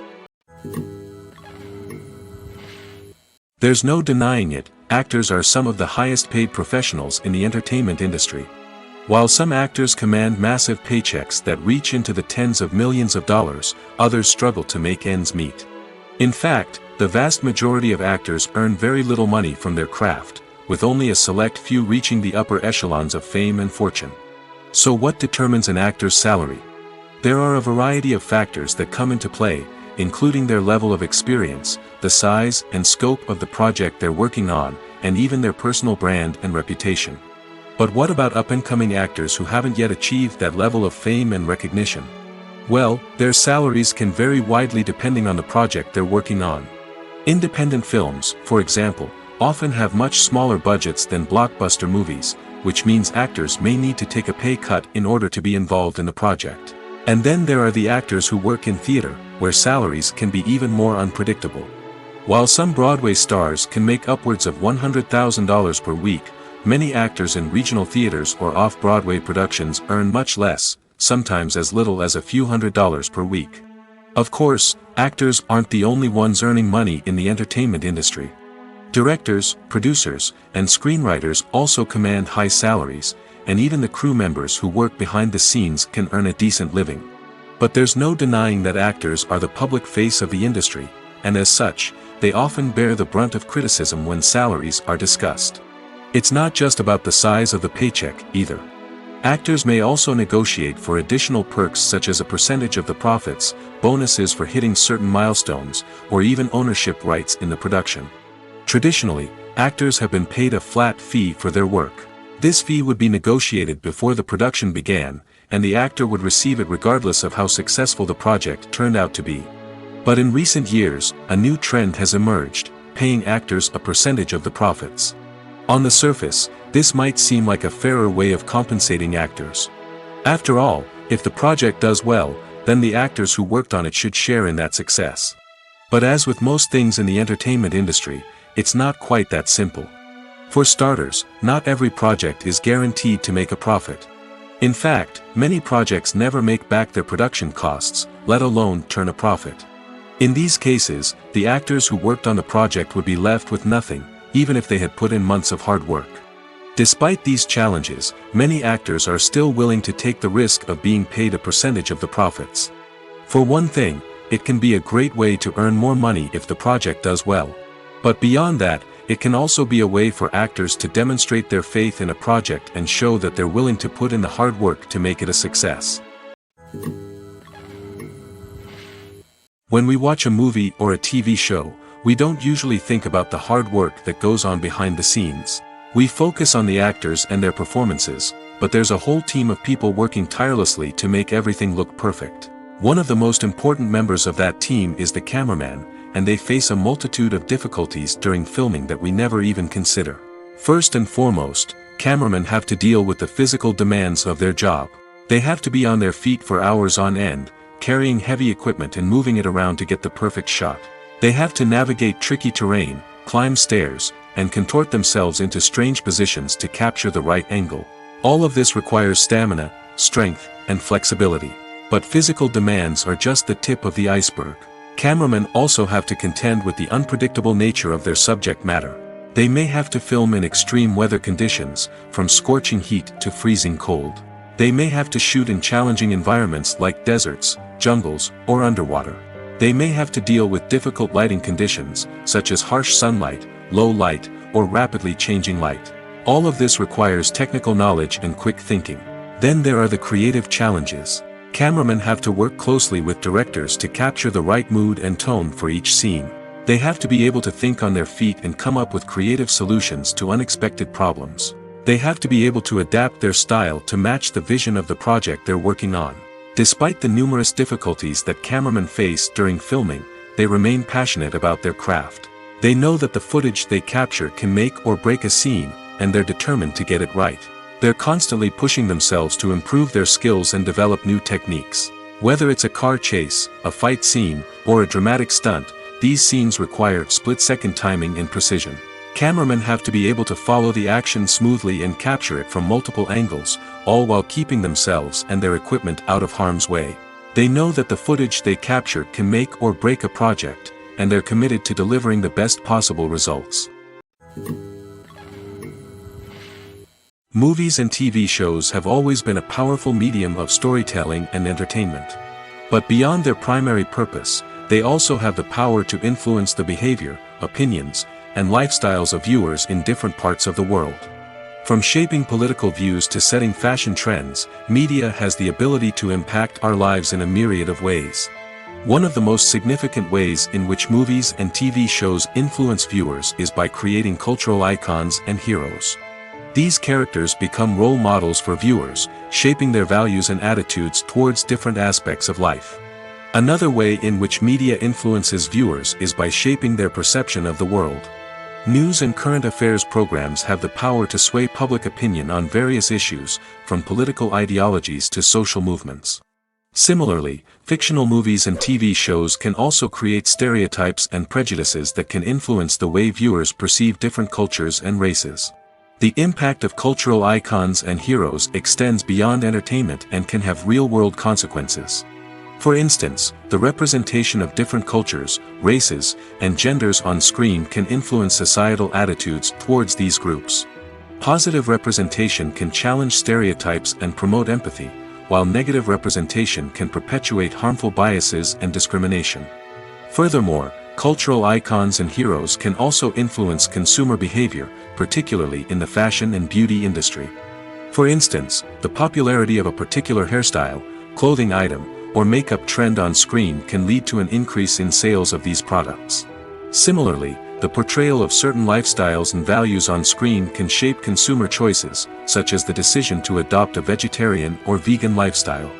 There's no denying it, actors are some of the highest paid professionals in the entertainment industry. While some actors command massive paychecks that reach into the tens of millions of dollars, others struggle to make ends meet. In fact, the vast majority of actors earn very little money from their craft, with only a select few reaching the upper echelons of fame and fortune. So what determines an actor's salary? There are a variety of factors that come into play, including their level of experience, the size and scope of the project they're working on, and even their personal brand and reputation. But what about up-and-coming actors who haven't yet achieved that level of fame and recognition? Well, their salaries can vary widely depending on the project they're working on. Independent films, for example, often have much smaller budgets than blockbuster movies, which means actors may need to take a pay cut in order to be involved in the project. And then there are the actors who work in theater, where salaries can be even more unpredictable. While some Broadway stars can make upwards of $100,000 per week, many actors in regional theaters or off-Broadway productions earn much less, sometimes as little as a few $100s per week. Of course, actors aren't the only ones earning money in the entertainment industry. Directors, producers, and screenwriters also command high salaries, and even the crew members who work behind the scenes can earn a decent living. But there's no denying that actors are the public face of the industry, and as such, they often bear the brunt of criticism when salaries are discussed. It's not just about the size of the paycheck, either. Actors may also negotiate for additional perks such as a percentage of the profits, bonuses for hitting certain milestones, or even ownership rights in the production. Traditionally, actors have been paid a flat fee for their work. This fee would be negotiated before the production began, and the actor would receive it regardless of how successful the project turned out to be. But in recent years, a new trend has emerged, paying actors a percentage of the profits. On the surface, this might seem like a fairer way of compensating actors. After all, if the project does well, then the actors who worked on it should share in that success. But as with most things in the entertainment industry, it's not quite that simple. For starters, not every project is guaranteed to make a profit. In fact, many projects never make back their production costs, let alone turn a profit. In these cases, the actors who worked on the project would be left with nothing, even if they had put in months of hard work. Despite these challenges, many actors are still willing to take the risk of being paid a percentage of the profits. For one thing, it can be a great way to earn more money if the project does well. But beyond that, it can also be a way for actors to demonstrate their faith in a project and show that they're willing to put in the hard work to make it a success. When we watch a movie or a TV show, we don't usually think about the hard work that goes on behind the scenes. We focus on the actors and their performances, but there's a whole team of people working tirelessly to make everything look perfect. One of the most important members of that team is the cameraman, and they face a multitude of difficulties during filming that we never even consider. First and foremost, cameramen have to deal with the physical demands of their job. They have to be on their feet for hours on end, carrying heavy equipment and moving it around to get the perfect shot. They have to navigate tricky terrain, climb stairs, and contort themselves into strange positions to capture the right angle. All of this requires stamina, strength, and flexibility. But physical demands are just the tip of the iceberg. Cameramen also have to contend with the unpredictable nature of their subject matter. They may have to film in extreme weather conditions, from scorching heat to freezing cold. They may have to shoot in challenging environments like deserts, jungles, or underwater. They may have to deal with difficult lighting conditions, such as harsh sunlight, low light, or rapidly changing light. All of this requires technical knowledge and quick thinking. Then there are the creative challenges. Cameramen have to work closely with directors to capture the right mood and tone for each scene. They have to be able to think on their feet and come up with creative solutions to unexpected problems. They have to be able to adapt their style to match the vision of the project they're working on. Despite the numerous difficulties that cameramen face during filming, they remain passionate about their craft. They know that the footage they capture can make or break a scene, and they're determined to get it right. They're constantly pushing themselves to improve their skills and develop new techniques. Whether it's a car chase, a fight scene, or a dramatic stunt, these scenes require split-second timing and precision. Cameramen have to be able to follow the action smoothly and capture it from multiple angles, all while keeping themselves and their equipment out of harm's way. They know that the footage they capture can make or break a project, and they're committed to delivering the best possible results. Movies and TV shows have always been a powerful medium of storytelling and entertainment. But beyond their primary purpose, they also have the power to influence the behavior, opinions, and lifestyles of viewers in different parts of the world. From shaping political views to setting fashion trends, media has the ability to impact our lives in a myriad of ways. One of the most significant ways in which movies and TV shows influence viewers is by creating cultural icons and heroes. These characters become role models for viewers, shaping their values and attitudes towards different aspects of life. Another way in which media influences viewers is by shaping their perception of the world. News and current affairs programs have the power to sway public opinion on various issues, from political ideologies to social movements. Similarly, fictional movies and TV shows can also create stereotypes and prejudices that can influence the way viewers perceive different cultures and races. The impact of cultural icons and heroes extends beyond entertainment and can have real-world consequences. For instance, the representation of different cultures, races, and genders on screen can influence societal attitudes towards these groups. Positive representation can challenge stereotypes and promote empathy, while negative representation can perpetuate harmful biases and discrimination. Furthermore, cultural icons and heroes can also influence consumer behavior, particularly in the fashion and beauty industry. For instance, the popularity of a particular hairstyle, clothing item, or makeup trend on screen can lead to an increase in sales of these products. Similarly, the portrayal of certain lifestyles and values on screen can shape consumer choices, such as the decision to adopt a vegetarian or vegan lifestyle.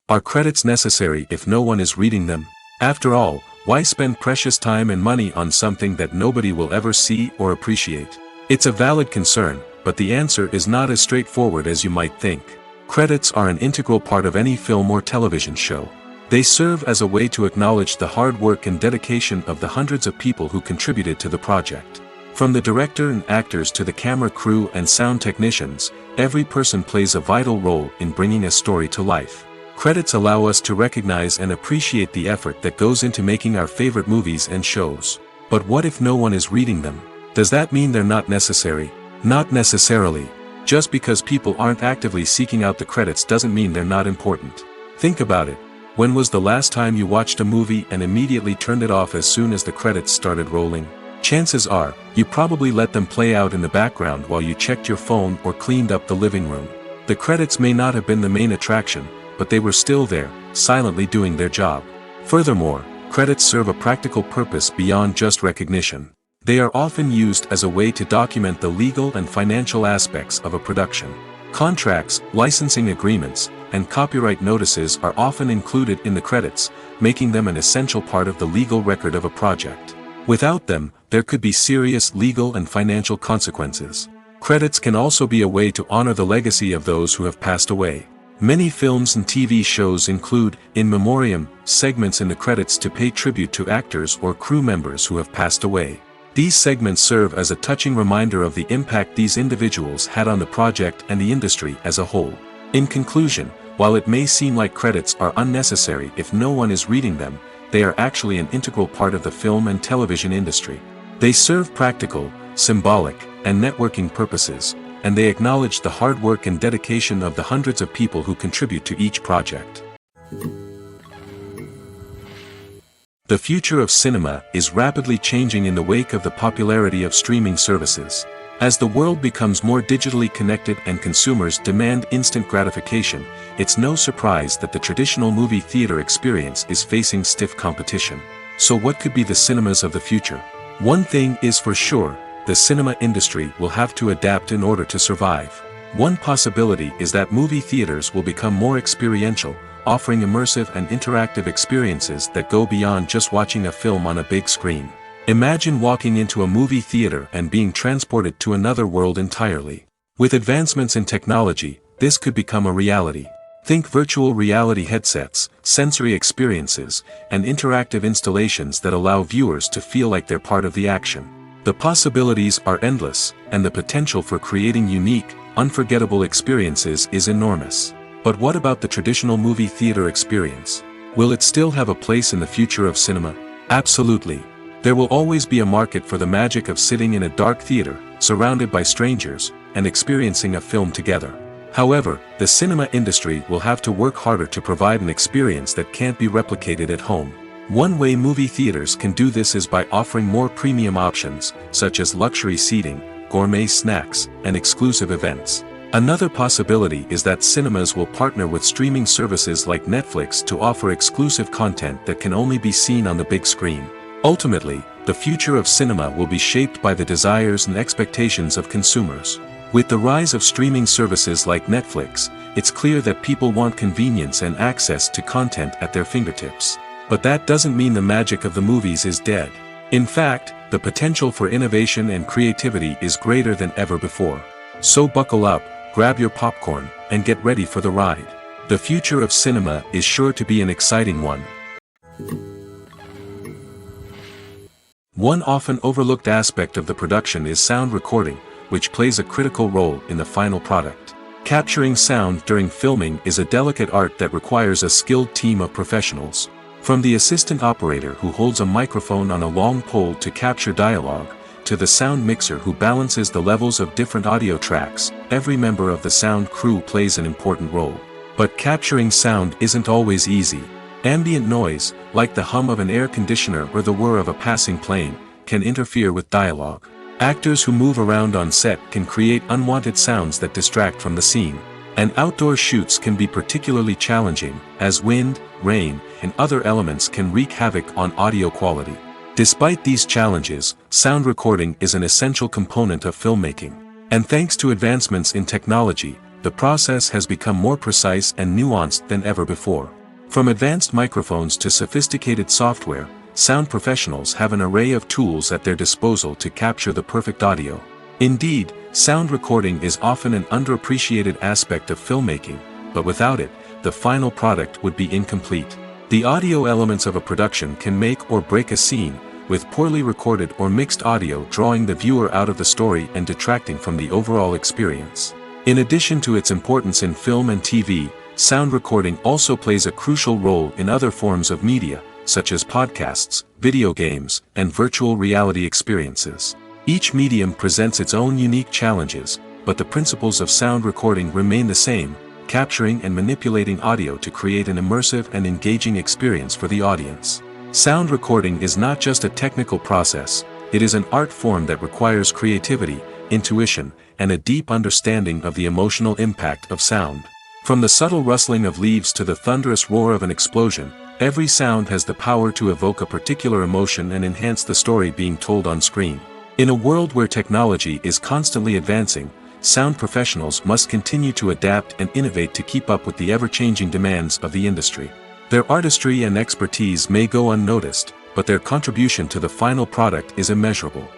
Are credits necessary if no one is reading them? After all, why spend precious time and money on something that nobody will ever see or appreciate? It's a valid concern, but the answer is not as straightforward as you might think. Credits are an integral part of any film or television show. They serve as a way to acknowledge the hard work and dedication of the hundreds of people who contributed to the project. From the director and actors to the camera crew and sound technicians, every person plays a vital role in bringing a story to life. Credits allow us to recognize and appreciate the effort that goes into making our favorite movies and shows. But what if no one is reading them? Does that mean they're not necessary? Not necessarily. Just because people aren't actively seeking out the credits doesn't mean they're not important. Think about it. When was the last time you watched a movie and immediately turned it off as soon as the credits started rolling? Chances are, you probably let them play out in the background while you checked your phone or cleaned up the living room. The credits may not have been the main attraction, but they were still there, silently doing their job. Furthermore, credits serve a practical purpose beyond just recognition. They are often used as a way to document the legal and financial aspects of a production. Contracts, licensing agreements, and copyright notices are often included in the credits, making them an essential part of the legal record of a project. Without them, there could be serious legal and financial consequences. Credits can also be a way to honor the legacy of those who have passed away. Many films and TV shows include, in memoriam, segments in the credits to pay tribute to actors or crew members who have passed away. These segments serve as a touching reminder of the impact these individuals had on the project and the industry as a whole. In conclusion, while it may seem like credits are unnecessary if no one is reading them, they are actually an integral part of the film and television industry. They serve practical, symbolic, and networking purposes, and they acknowledge the hard work and dedication of the hundreds of people who contribute to each project. The future of cinema is rapidly changing in the wake of the popularity of streaming services. As the world becomes more digitally connected and consumers demand instant gratification, it's no surprise that the traditional movie theater experience is facing stiff competition. So what could be the cinemas of the future? One thing is for sure, the cinema industry will have to adapt in order to survive. One possibility is that movie theaters will become more experiential, offering immersive and interactive experiences that go beyond just watching a film on a big screen. Imagine walking into a movie theater and being transported to another world entirely. With advancements in technology, this could become a reality. Think virtual reality headsets, sensory experiences, and interactive installations that allow viewers to feel like they're part of the action. The possibilities are endless, and the potential for creating unique, unforgettable experiences is enormous. But what about the traditional movie theater experience? Will it still have a place in the future of cinema? Absolutely. There will always be a market for the magic of sitting in a dark theater, surrounded by strangers, and experiencing a film together. However, the cinema industry will have to work harder to provide an experience that can't be replicated at home. One way movie theaters can do this is by offering more premium options, such as luxury seating, gourmet snacks, and exclusive events. Another possibility is that cinemas will partner with streaming services like Netflix to offer exclusive content that can only be seen on the big screen. Ultimately, the future of cinema will be shaped by the desires and expectations of consumers. With the rise of streaming services like Netflix, it's clear that people want convenience and access to content at their fingertips. But that doesn't mean the magic of the movies is dead. In fact, the potential for innovation and creativity is greater than ever before. So buckle up, grab your popcorn, and get ready for the ride. The future of cinema is sure to be an exciting one. One often overlooked aspect of the production is sound recording, which plays a critical role in the final product. Capturing sound during filming is a delicate art that requires a skilled team of professionals. From the assistant operator who holds a microphone on a long pole to capture dialogue, to the sound mixer who balances the levels of different audio tracks, every member of the sound crew plays an important role. But capturing sound isn't always easy. Ambient noise, like the hum of an air conditioner or the whir of a passing plane, can interfere with dialogue. Actors who move around on set can create unwanted sounds that distract from the scene. And outdoor shoots can be particularly challenging, as wind, rain, and other elements can wreak havoc on audio quality. Despite these challenges, sound recording is an essential component of filmmaking. And thanks to advancements in technology, the process has become more precise and nuanced than ever before. From advanced microphones to sophisticated software, sound professionals have an array of tools at their disposal to capture the perfect audio. Indeed, sound recording is often an underappreciated aspect of filmmaking, but without it, the final product would be incomplete. The audio elements of a production can make or break a scene, with poorly recorded or mixed audio drawing the viewer out of the story and detracting from the overall experience. In addition to its importance in film and TV, sound recording also plays a crucial role in other forms of media, such as podcasts, video games, and virtual reality experiences. Each medium presents its own unique challenges, but the principles of sound recording remain the same, capturing and manipulating audio to create an immersive and engaging experience for the audience. Sound recording is not just a technical process, it is an art form that requires creativity, intuition, and a deep understanding of the emotional impact of sound. From the subtle rustling of leaves to the thunderous roar of an explosion, every sound has the power to evoke a particular emotion and enhance the story being told on screen. In a world where technology is constantly advancing, sound professionals must continue to adapt and innovate to keep up with the ever-changing demands of the industry. Their artistry and expertise may go unnoticed, but their contribution to the final product is immeasurable.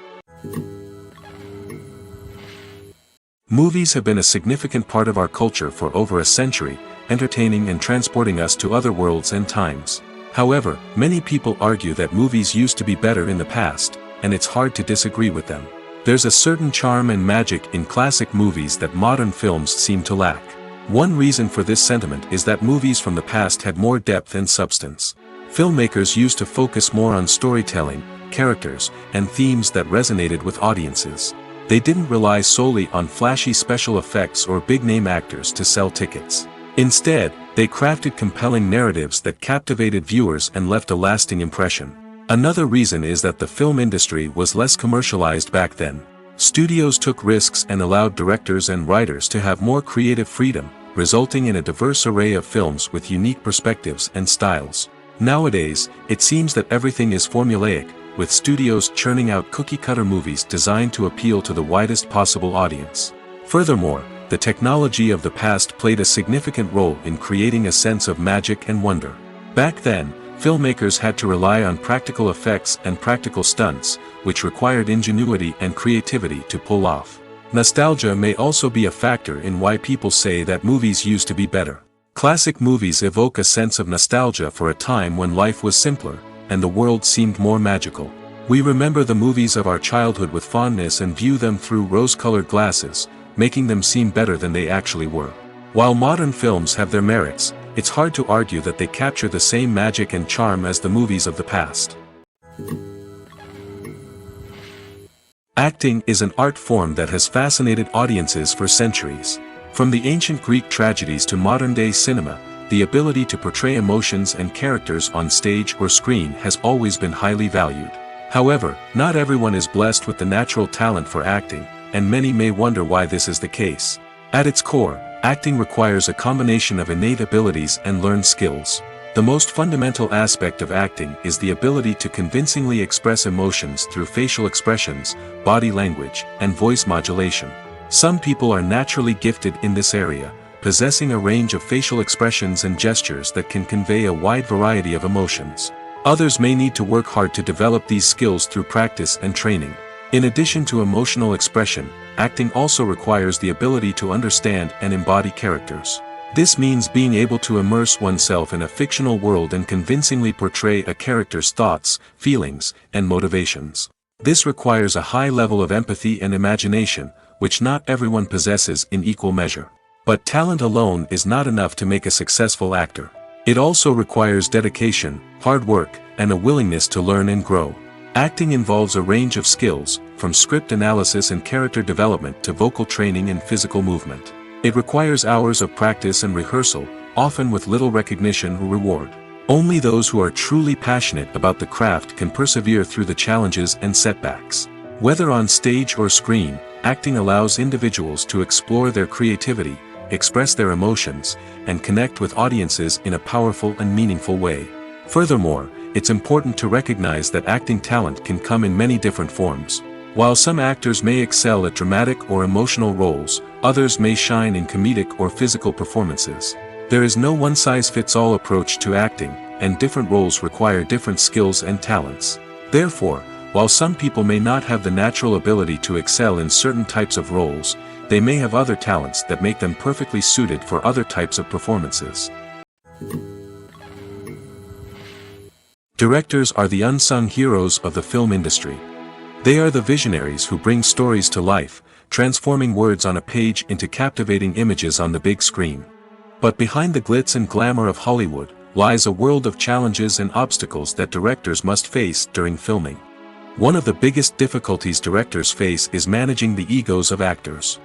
Movies have been a significant part of our culture for over a century, entertaining and transporting us to other worlds and times. However, many people argue that movies used to be better in the past, and it's hard to disagree with them. There's a certain charm and magic in classic movies that modern films seem to lack. One reason for this sentiment is that movies from the past had more depth and substance. Filmmakers used to focus more on storytelling, characters, and themes that resonated with audiences. They didn't rely solely on flashy special effects or big-name actors to sell tickets. Instead, they crafted compelling narratives that captivated viewers and left a lasting impression. Another reason is that the film industry was less commercialized back then. Studios took risks and allowed directors and writers to have more creative freedom, resulting in a diverse array of films with unique perspectives and styles. Nowadays, it seems that everything is formulaic, with studios churning out cookie-cutter movies designed to appeal to the widest possible audience. Furthermore, the technology of the past played a significant role in creating a sense of magic and wonder. Back then, filmmakers had to rely on practical effects and practical stunts, which required ingenuity and creativity to pull off. Nostalgia may also be a factor in why people say that movies used to be better. Classic movies evoke a sense of nostalgia for a time when life was simpler, and the world seemed more magical. We remember the movies of our childhood with fondness and view them through rose-colored glasses, making them seem better than they actually were. While modern films have their merits, it's hard to argue that they capture the same magic and charm as the movies of the past. Acting is an art form that has fascinated audiences for centuries. From the ancient Greek tragedies to modern-day cinema, the ability to portray emotions and characters on stage or screen has always been highly valued. However, not everyone is blessed with the natural talent for acting, and many may wonder why this is the case. At its core, acting requires a combination of innate abilities and learned skills. The most fundamental aspect of acting is the ability to convincingly express emotions through facial expressions, body language, and voice modulation. Some people are naturally gifted in this area, possessing a range of facial expressions and gestures that can convey a wide variety of emotions. Others may need to work hard to develop these skills through practice and training. In addition to emotional expression, acting also requires the ability to understand and embody characters. This means being able to immerse oneself in a fictional world and convincingly portray a character's thoughts, feelings, and motivations. This requires a high level of empathy and imagination, which not everyone possesses in equal measure. But talent alone is not enough to make a successful actor. It also requires dedication, hard work, and a willingness to learn and grow. Acting involves a range of skills, from script analysis and character development to vocal training and physical movement. It requires hours of practice and rehearsal, often with little recognition or reward. Only those who are truly passionate about the craft can persevere through the challenges and setbacks. Whether on stage or screen, acting allows individuals to explore their creativity, express their emotions, and connect with audiences in a powerful and meaningful way. Furthermore, it's important to recognize that acting talent can come in many different forms. While some actors may excel at dramatic or emotional roles, others may shine in comedic or physical performances. There is no one-size-fits-all approach to acting, and different roles require different skills and talents. Therefore, while some people may not have the natural ability to excel in certain types of roles, they may have other talents that make them perfectly suited for other types of performances. Directors are the unsung heroes of the film industry. They are the visionaries who bring stories to life, transforming words on a page into captivating images on the big screen. But behind the glitz and glamour of Hollywood lies a world of challenges and obstacles that directors must face during filming. One of the biggest difficulties directors face is managing the egos of actors.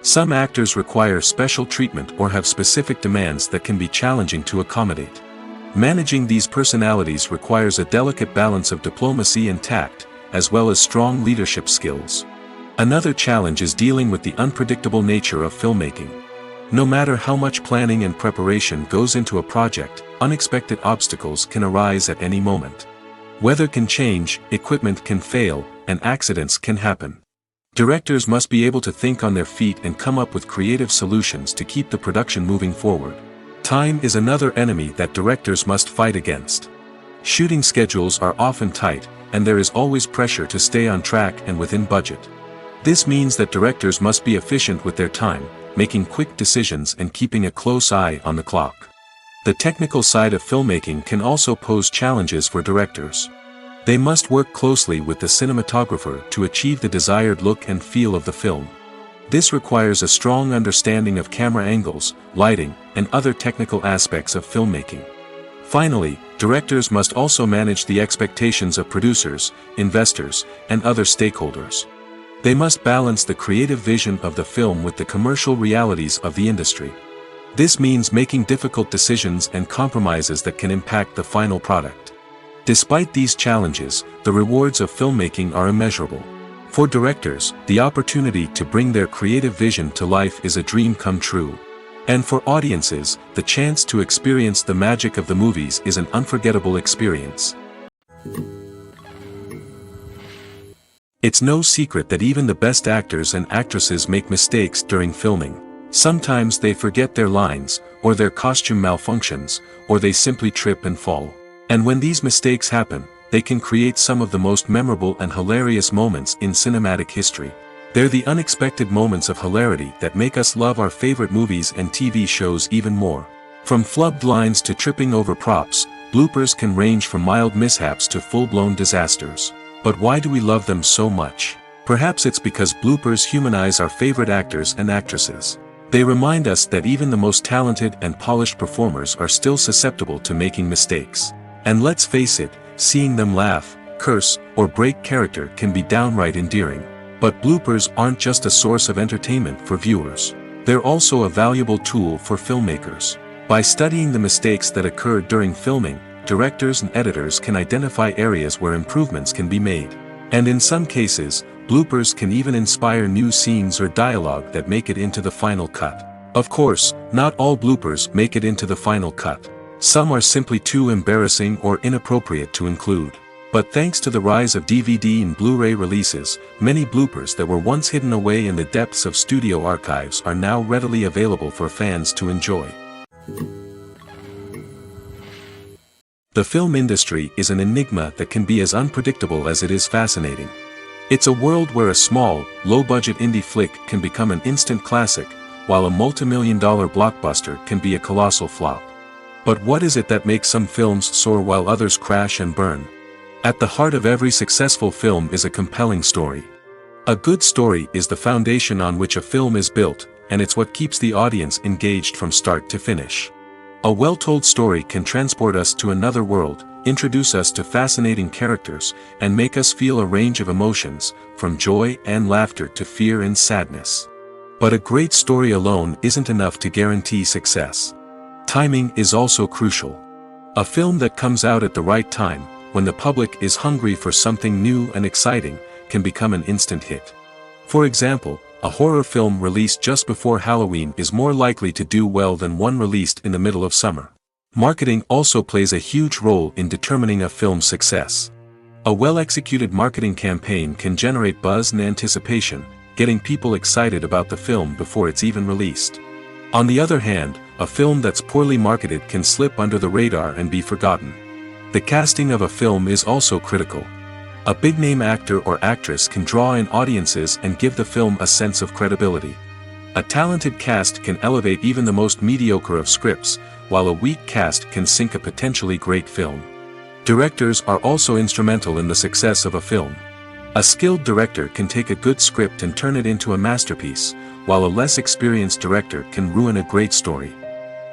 Some actors require special treatment or have specific demands that can be challenging to accommodate. Managing these personalities requires a delicate balance of diplomacy and tact, as well as strong leadership skills. Another challenge is dealing with the unpredictable nature of filmmaking. No matter how much planning and preparation goes into a project, unexpected obstacles can arise at any moment. Weather can change, equipment can fail, and accidents can happen. Directors must be able to think on their feet and come up with creative solutions to keep the production moving forward. Time is another enemy that directors must fight against. Shooting schedules are often tight, and there is always pressure to stay on track and within budget. This means that directors must be efficient with their time, making quick decisions and keeping a close eye on the clock. The technical side of filmmaking can also pose challenges for directors. They must work closely with the cinematographer to achieve the desired look and feel of the film. This requires a strong understanding of camera angles, lighting, and other technical aspects of filmmaking. Finally, directors must also manage the expectations of producers, investors, and other stakeholders. They must balance the creative vision of the film with the commercial realities of the industry. This means making difficult decisions and compromises that can impact the final product. Despite these challenges, the rewards of filmmaking are immeasurable. For directors, the opportunity to bring their creative vision to life is a dream come true. And for audiences, the chance to experience the magic of the movies is an unforgettable experience. It's no secret that even the best actors and actresses make mistakes during filming. Sometimes they forget their lines, or their costume malfunctions, or they simply trip and fall. And when these mistakes happen, they can create some of the most memorable and hilarious moments in cinematic history. They're the unexpected moments of hilarity that make us love our favorite movies and TV shows even more. From flubbed lines to tripping over props, bloopers can range from mild mishaps to full-blown disasters. But why do we love them so much? Perhaps it's because bloopers humanize our favorite actors and actresses. They remind us that even the most talented and polished performers are still susceptible to making mistakes. And let's face it, seeing them laugh, curse, or break character can be downright endearing. But bloopers aren't just a source of entertainment for viewers. They're also a valuable tool for filmmakers. By studying the mistakes that occur during filming, directors and editors can identify areas where improvements can be made. And in some cases, bloopers can even inspire new scenes or dialogue that make it into the final cut. Of course, not all bloopers make it into the final cut. Some are simply too embarrassing or inappropriate to include. But thanks to the rise of DVD and Blu-ray releases, many bloopers that were once hidden away in the depths of studio archives are now readily available for fans to enjoy. The film industry is an enigma that can be as unpredictable as it is fascinating. It's a world where a small, low-budget indie flick can become an instant classic, while a multi-million-dollar blockbuster can be a colossal flop. But what is it that makes some films soar while others crash and burn? At the heart of every successful film is a compelling story. A good story is the foundation on which a film is built, and it's what keeps the audience engaged from start to finish. A well-told story can transport us to another world, introduce us to fascinating characters, and make us feel a range of emotions, from joy and laughter to fear and sadness. But a great story alone isn't enough to guarantee success. Timing is also crucial. A film that comes out at the right time, when the public is hungry for something new and exciting, can become an instant hit. For example, a horror film released just before Halloween is more likely to do well than one released in the middle of summer. Marketing also plays a huge role in determining a film's success. A well-executed marketing campaign can generate buzz and anticipation, getting people excited about the film before it's even released. On the other hand, a film that's poorly marketed can slip under the radar and be forgotten. The casting of a film is also critical. A big-name actor or actress can draw in audiences and give the film a sense of credibility. A talented cast can elevate even the most mediocre of scripts, while a weak cast can sink a potentially great film. Directors are also instrumental in the success of a film. A skilled director can take a good script and turn it into a masterpiece, while a less experienced director can ruin a great story.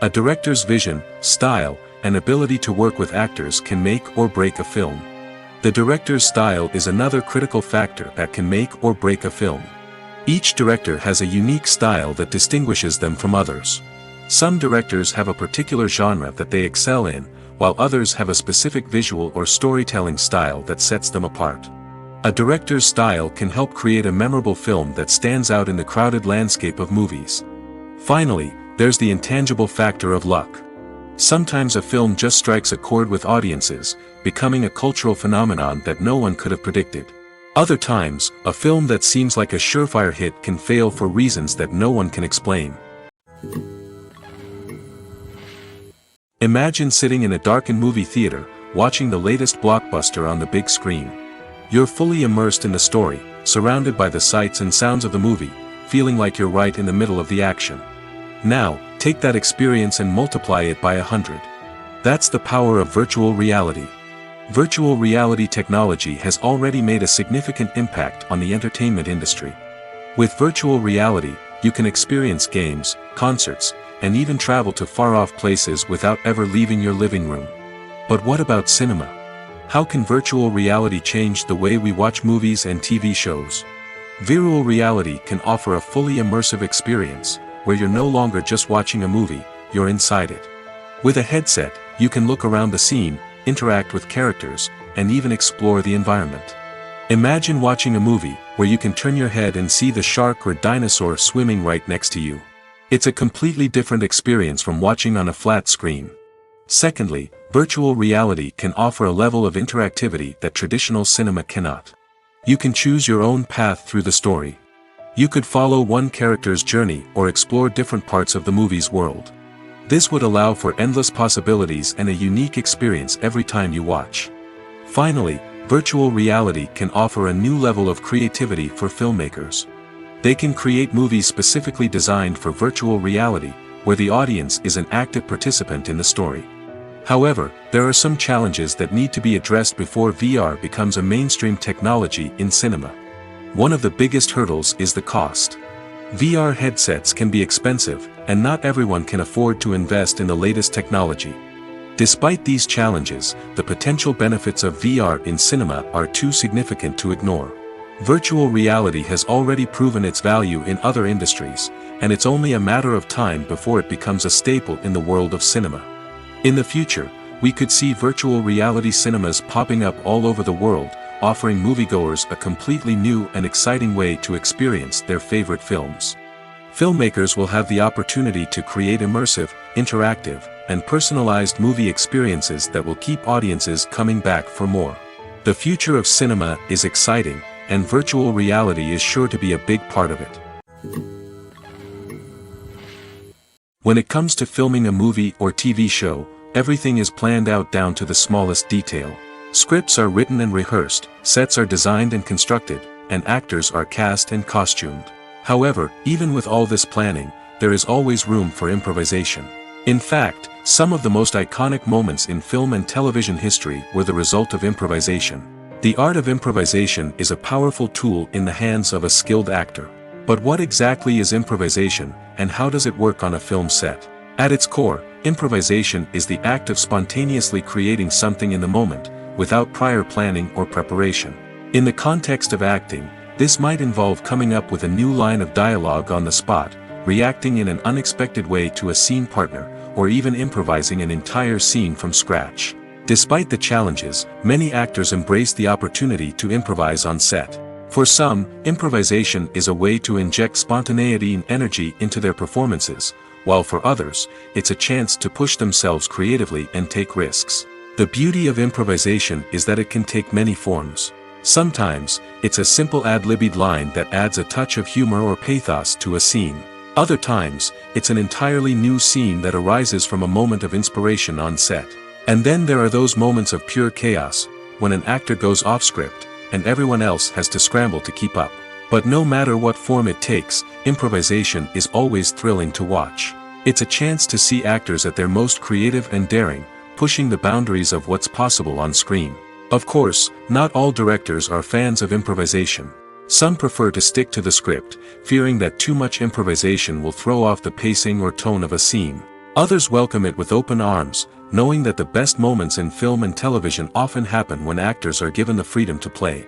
A director's vision, style, and ability to work with actors can make or break a film. The director's style is another critical factor that can make or break a film. Each director has a unique style that distinguishes them from others. Some directors have a particular genre that they excel in, while others have a specific visual or storytelling style that sets them apart. A director's style can help create a memorable film that stands out in the crowded landscape of movies. Finally, there's the intangible factor of luck. Sometimes a film just strikes a chord with audiences, becoming a cultural phenomenon that no one could have predicted. Other times, a film that seems like a surefire hit can fail for reasons that no one can explain. Imagine sitting in a darkened movie theater, watching the latest blockbuster on the big screen. You're fully immersed in the story, surrounded by the sights and sounds of the movie, feeling like you're right in the middle of the action. Now, take that experience and multiply it by 100. That's the power of virtual reality. Virtual reality technology has already made a significant impact on the entertainment industry. With virtual reality, you can experience games, concerts, and even travel to far-off places without ever leaving your living room. But what about cinema? How can virtual reality change the way we watch movies and TV shows? Virtual reality can offer a fully immersive experience, where you're no longer just watching a movie, you're inside it. With a headset, you can look around the scene, interact with characters, and even explore the environment. Imagine watching a movie where you can turn your head and see the shark or dinosaur swimming right next to you. It's a completely different experience from watching on a flat screen. Secondly, virtual reality can offer a level of interactivity that traditional cinema cannot. You can choose your own path through the story. You could follow one character's journey or explore different parts of the movie's world. This would allow for endless possibilities and a unique experience every time you watch. Finally, virtual reality can offer a new level of creativity for filmmakers. They can create movies specifically designed for virtual reality, where the audience is an active participant in the story. However, there are some challenges that need to be addressed before VR becomes a mainstream technology in cinema. One of the biggest hurdles is the cost. VR headsets can be expensive, and not everyone can afford to invest in the latest technology. Despite these challenges, the potential benefits of VR in cinema are too significant to ignore. Virtual reality has already proven its value in other industries, and it's only a matter of time before it becomes a staple in the world of cinema. In the future, we could see virtual reality cinemas popping up all over the world, offering moviegoers a completely new and exciting way to experience their favorite films. Filmmakers will have the opportunity to create immersive, interactive, and personalized movie experiences that will keep audiences coming back for more. The future of cinema is exciting, and virtual reality is sure to be a big part of it. When it comes to filming a movie or TV show, everything is planned out down to the smallest detail. Scripts are written and rehearsed, sets are designed and constructed, and actors are cast and costumed. However, even with all this planning, there is always room for improvisation. In fact, some of the most iconic moments in film and television history were the result of improvisation. The art of improvisation is a powerful tool in the hands of a skilled actor. But what exactly is improvisation, and how does it work on a film set? At its core, improvisation is the act of spontaneously creating something in the moment, without prior planning or preparation. In the context of acting, this might involve coming up with a new line of dialogue on the spot, reacting in an unexpected way to a scene partner, or even improvising an entire scene from scratch. Despite the challenges, many actors embrace the opportunity to improvise on set. For some, improvisation is a way to inject spontaneity and energy into their performances, while for others, it's a chance to push themselves creatively and take risks. The beauty of improvisation is that it can take many forms. Sometimes, it's a simple ad-libbed line that adds a touch of humor or pathos to a scene. Other times, it's an entirely new scene that arises from a moment of inspiration on set. And then there are those moments of pure chaos, when an actor goes off script, and everyone else has to scramble to keep up. But no matter what form it takes, improvisation is always thrilling to watch. It's a chance to see actors at their most creative and daring, pushing the boundaries of what's possible on screen. Of course, not all directors are fans of improvisation. Some prefer to stick to the script, fearing that too much improvisation will throw off the pacing or tone of a scene. Others welcome it with open arms, knowing that the best moments in film and television often happen when actors are given the freedom to play.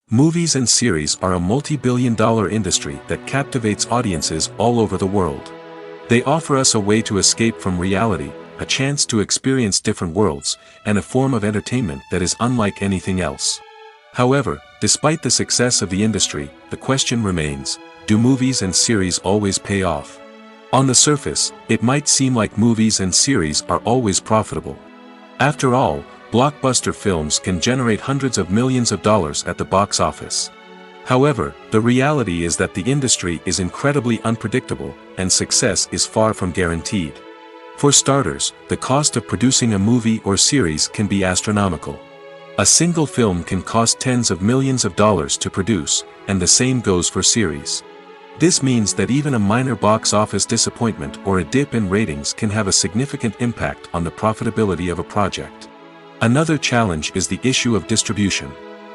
Movies and series are a multi-billion-dollar industry that captivates audiences all over the world. They offer us a way to escape from reality, a chance to experience different worlds, and a form of entertainment that is unlike anything else. However, despite the success of the industry, the question remains, do movies and series always pay off? On the surface, it might seem like movies and series are always profitable. After all, blockbuster films can generate hundreds of millions of dollars at the box office. However, the reality is that the industry is incredibly unpredictable, and success is far from guaranteed. For starters, the cost of producing a movie or series can be astronomical. A single film can cost tens of millions of dollars to produce, and the same goes for series. This means that even a minor box office disappointment or a dip in ratings can have a significant impact on the profitability of a project. Another challenge is the issue of distribution.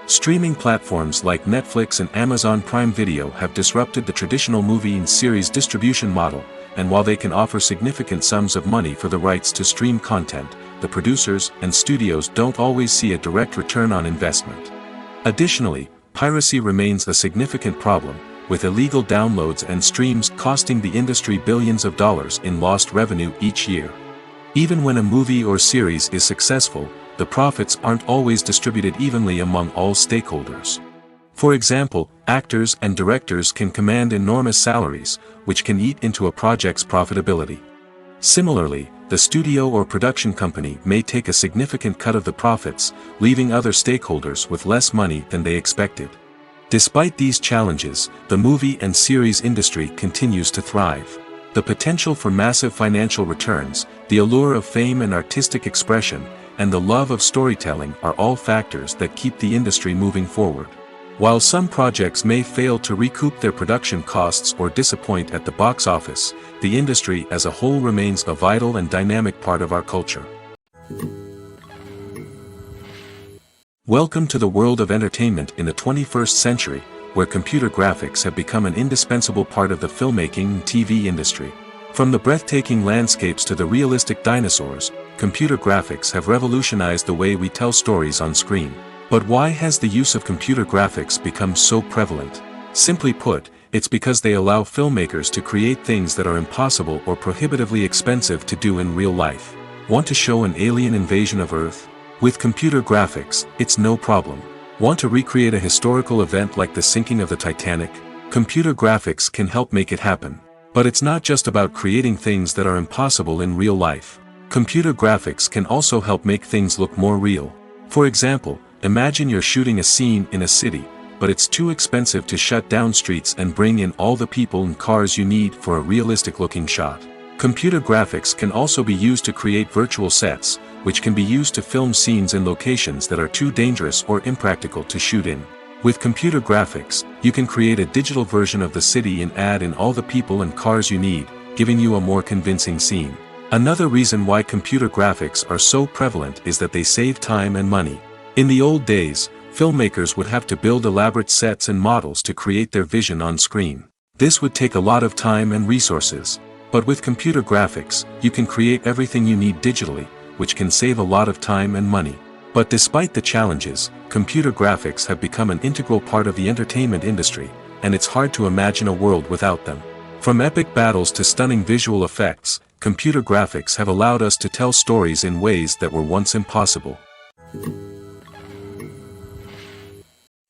Streaming platforms like Netflix and Amazon Prime Video have disrupted the traditional movie and series distribution model, and while they can offer significant sums of money for the rights to stream content, the producers and studios don't always see a direct return on investment. Additionally, piracy remains a significant problem, with illegal downloads and streams costing the industry billions of dollars in lost revenue each year. Even when a movie or series is successful, the profits aren't always distributed evenly among all stakeholders. For example, actors and directors can command enormous salaries, which can eat into a project's profitability. Similarly, the studio or production company may take a significant cut of the profits, leaving other stakeholders with less money than they expected. Despite these challenges, the movie and series industry continues to thrive. The potential for massive financial returns, the allure of fame and artistic expression, and the love of storytelling are all factors that keep the industry moving forward. While some projects may fail to recoup their production costs or disappoint at the box office, the industry as a whole remains a vital and dynamic part of our culture. Welcome to the world of entertainment in the 21st century, where computer graphics have become an indispensable part of the filmmaking and TV industry. From the breathtaking landscapes to the realistic dinosaurs, computer graphics have revolutionized the way we tell stories on screen. But why has the use of computer graphics become so prevalent? Simply put, it's because they allow filmmakers to create things that are impossible or prohibitively expensive to do in real life. Want to show an alien invasion of Earth? With computer graphics, it's no problem. Want to recreate a historical event like the sinking of the Titanic? Computer graphics can help make it happen. But it's not just about creating things that are impossible in real life. Computer graphics can also help make things look more real. For example, imagine you're shooting a scene in a city, but it's too expensive to shut down streets and bring in all the people and cars you need for a realistic-looking shot. Computer graphics can also be used to create virtual sets, which can be used to film scenes in locations that are too dangerous or impractical to shoot in. With computer graphics, you can create a digital version of the city and add in all the people and cars you need, giving you a more convincing scene. Another reason why computer graphics are so prevalent is that they save time and money. In the old days, filmmakers would have to build elaborate sets and models to create their vision on screen. This would take a lot of time and resources. But with computer graphics, you can create everything you need digitally, which can save a lot of time and money. But despite the challenges, computer graphics have become an integral part of the entertainment industry, and it's hard to imagine a world without them. From epic battles to stunning visual effects, computer graphics have allowed us to tell stories in ways that were once impossible.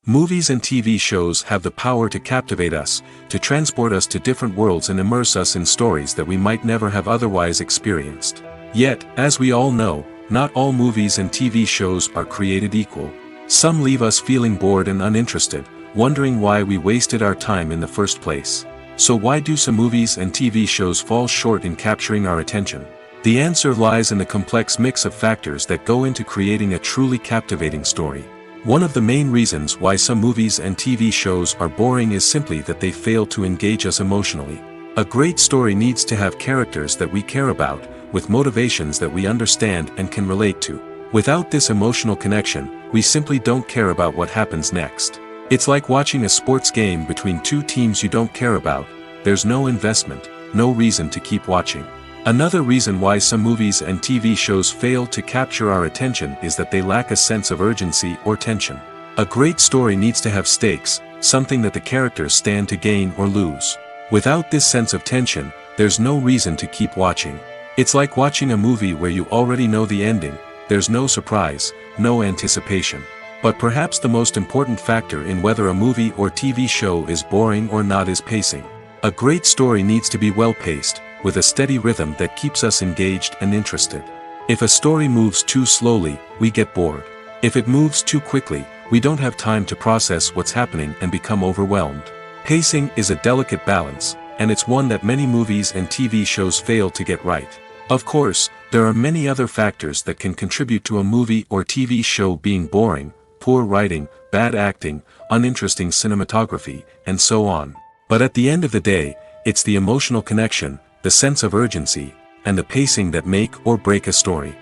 Movies and TV shows have the power to captivate us, to transport us to different worlds and immerse us in stories that we might never have otherwise experienced. Yet, as we all know, not all movies and TV shows are created equal. Some leave us feeling bored and uninterested, wondering why we wasted our time in the first place. So why do some movies and TV shows fall short in capturing our attention? The answer lies in the complex mix of factors that go into creating a truly captivating story. One of the main reasons why some movies and TV shows are boring is simply that they fail to engage us emotionally. A great story needs to have characters that we care about, with motivations that we understand and can relate to. Without this emotional connection, we simply don't care about what happens next. It's like watching a sports game between two teams you don't care about. There's no investment, no reason to keep watching. Another reason why some movies and TV shows fail to capture our attention is that they lack a sense of urgency or tension. A great story needs to have stakes, something that the characters stand to gain or lose. Without this sense of tension, there's no reason to keep watching. It's like watching a movie where you already know the ending, there's no surprise, no anticipation. But perhaps the most important factor in whether a movie or TV show is boring or not is pacing. A great story needs to be well-paced, with a steady rhythm that keeps us engaged and interested. If a story moves too slowly, we get bored. If it moves too quickly, we don't have time to process what's happening and become overwhelmed. Pacing is a delicate balance, and it's one that many movies and TV shows fail to get right. Of course, there are many other factors that can contribute to a movie or TV show being boring: poor writing, bad acting, uninteresting cinematography, and so on. But at the end of the day, it's the emotional connection, the sense of urgency, and the pacing that make or break a story.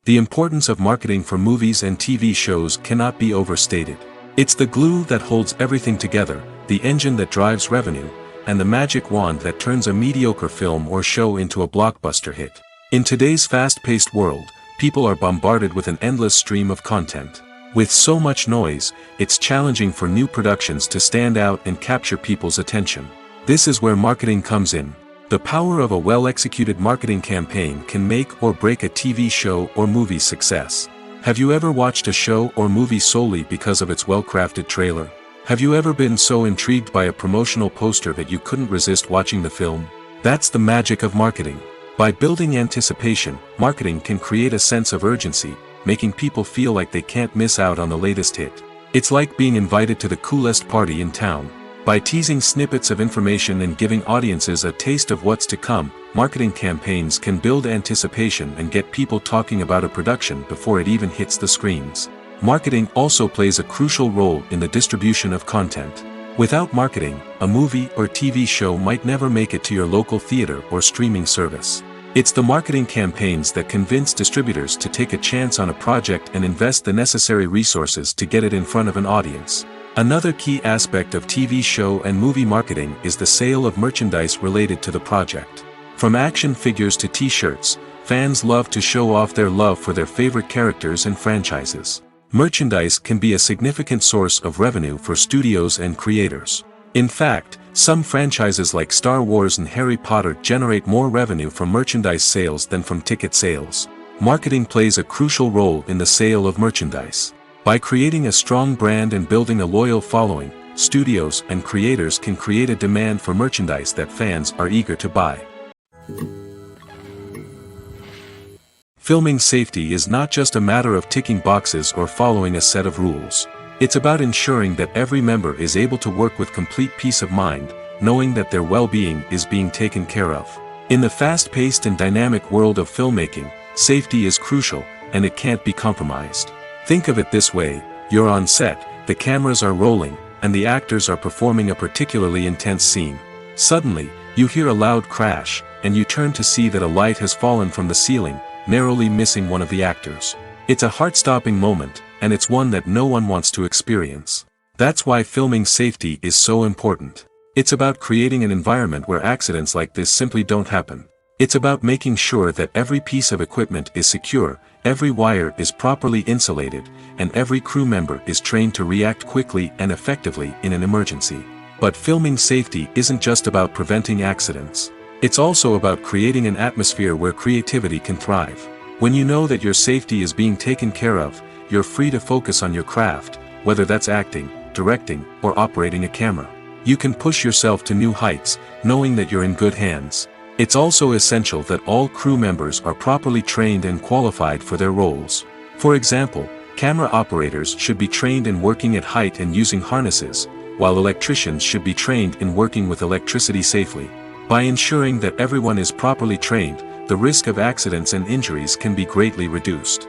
The importance of marketing for movies and TV shows cannot be overstated. It's the glue that holds everything together, the engine that drives revenue, and the magic wand that turns a mediocre film or show into a blockbuster hit. In today's fast-paced world, people are bombarded with an endless stream of content. With so much noise, it's challenging for new productions to stand out and capture people's attention. This is where marketing comes in. The power of a well-executed marketing campaign can make or break a TV show or movie's success. Have you ever watched a show or movie solely because of its well-crafted trailer? Have you ever been so intrigued by a promotional poster that you couldn't resist watching the film? That's the magic of marketing. By building anticipation, marketing can create a sense of urgency, making people feel like they can't miss out on the latest hit. It's like being invited to the coolest party in town. By teasing snippets of information and giving audiences a taste of what's to come, marketing campaigns can build anticipation and get people talking about a production before it even hits the screens. Marketing also plays a crucial role in the distribution of content. Without marketing, a movie or TV show might never make it to your local theater or streaming service. It's the marketing campaigns that convince distributors to take a chance on a project and invest the necessary resources to get it in front of an audience. Another key aspect of TV show and movie marketing is the sale of merchandise related to the project. From action figures to t-shirts, fans love to show off their love for their favorite characters and franchises. Merchandise can be a significant source of revenue for studios and creators. In fact, some franchises like Star Wars and Harry Potter generate more revenue from merchandise sales than from ticket sales. Marketing plays a crucial role in the sale of merchandise. By creating a strong brand and building a loyal following, studios and creators can create a demand for merchandise that fans are eager to buy. Filming safety is not just a matter of ticking boxes or following a set of rules. It's about ensuring that every member is able to work with complete peace of mind, knowing that their well-being is being taken care of. In the fast-paced and dynamic world of filmmaking, safety is crucial, and it can't be compromised. Think of it this way: you're on set, the cameras are rolling, and the actors are performing a particularly intense scene. Suddenly, you hear a loud crash, and you turn to see that a light has fallen from the ceiling, narrowly missing one of the actors. It's a heart-stopping moment, and it's one that no one wants to experience. That's why filming safety is so important. It's about creating an environment where accidents like this simply don't happen. It's about making sure that every piece of equipment is secure, every wire is properly insulated, and every crew member is trained to react quickly and effectively in an emergency. But filming safety isn't just about preventing accidents. It's also about creating an atmosphere where creativity can thrive. When you know that your safety is being taken care of, you're free to focus on your craft, whether that's acting, directing, or operating a camera. You can push yourself to new heights, knowing that you're in good hands. It's also essential that all crew members are properly trained and qualified for their roles. For example, camera operators should be trained in working at height and using harnesses, while electricians should be trained in working with electricity safely. By ensuring that everyone is properly trained, the risk of accidents and injuries can be greatly reduced.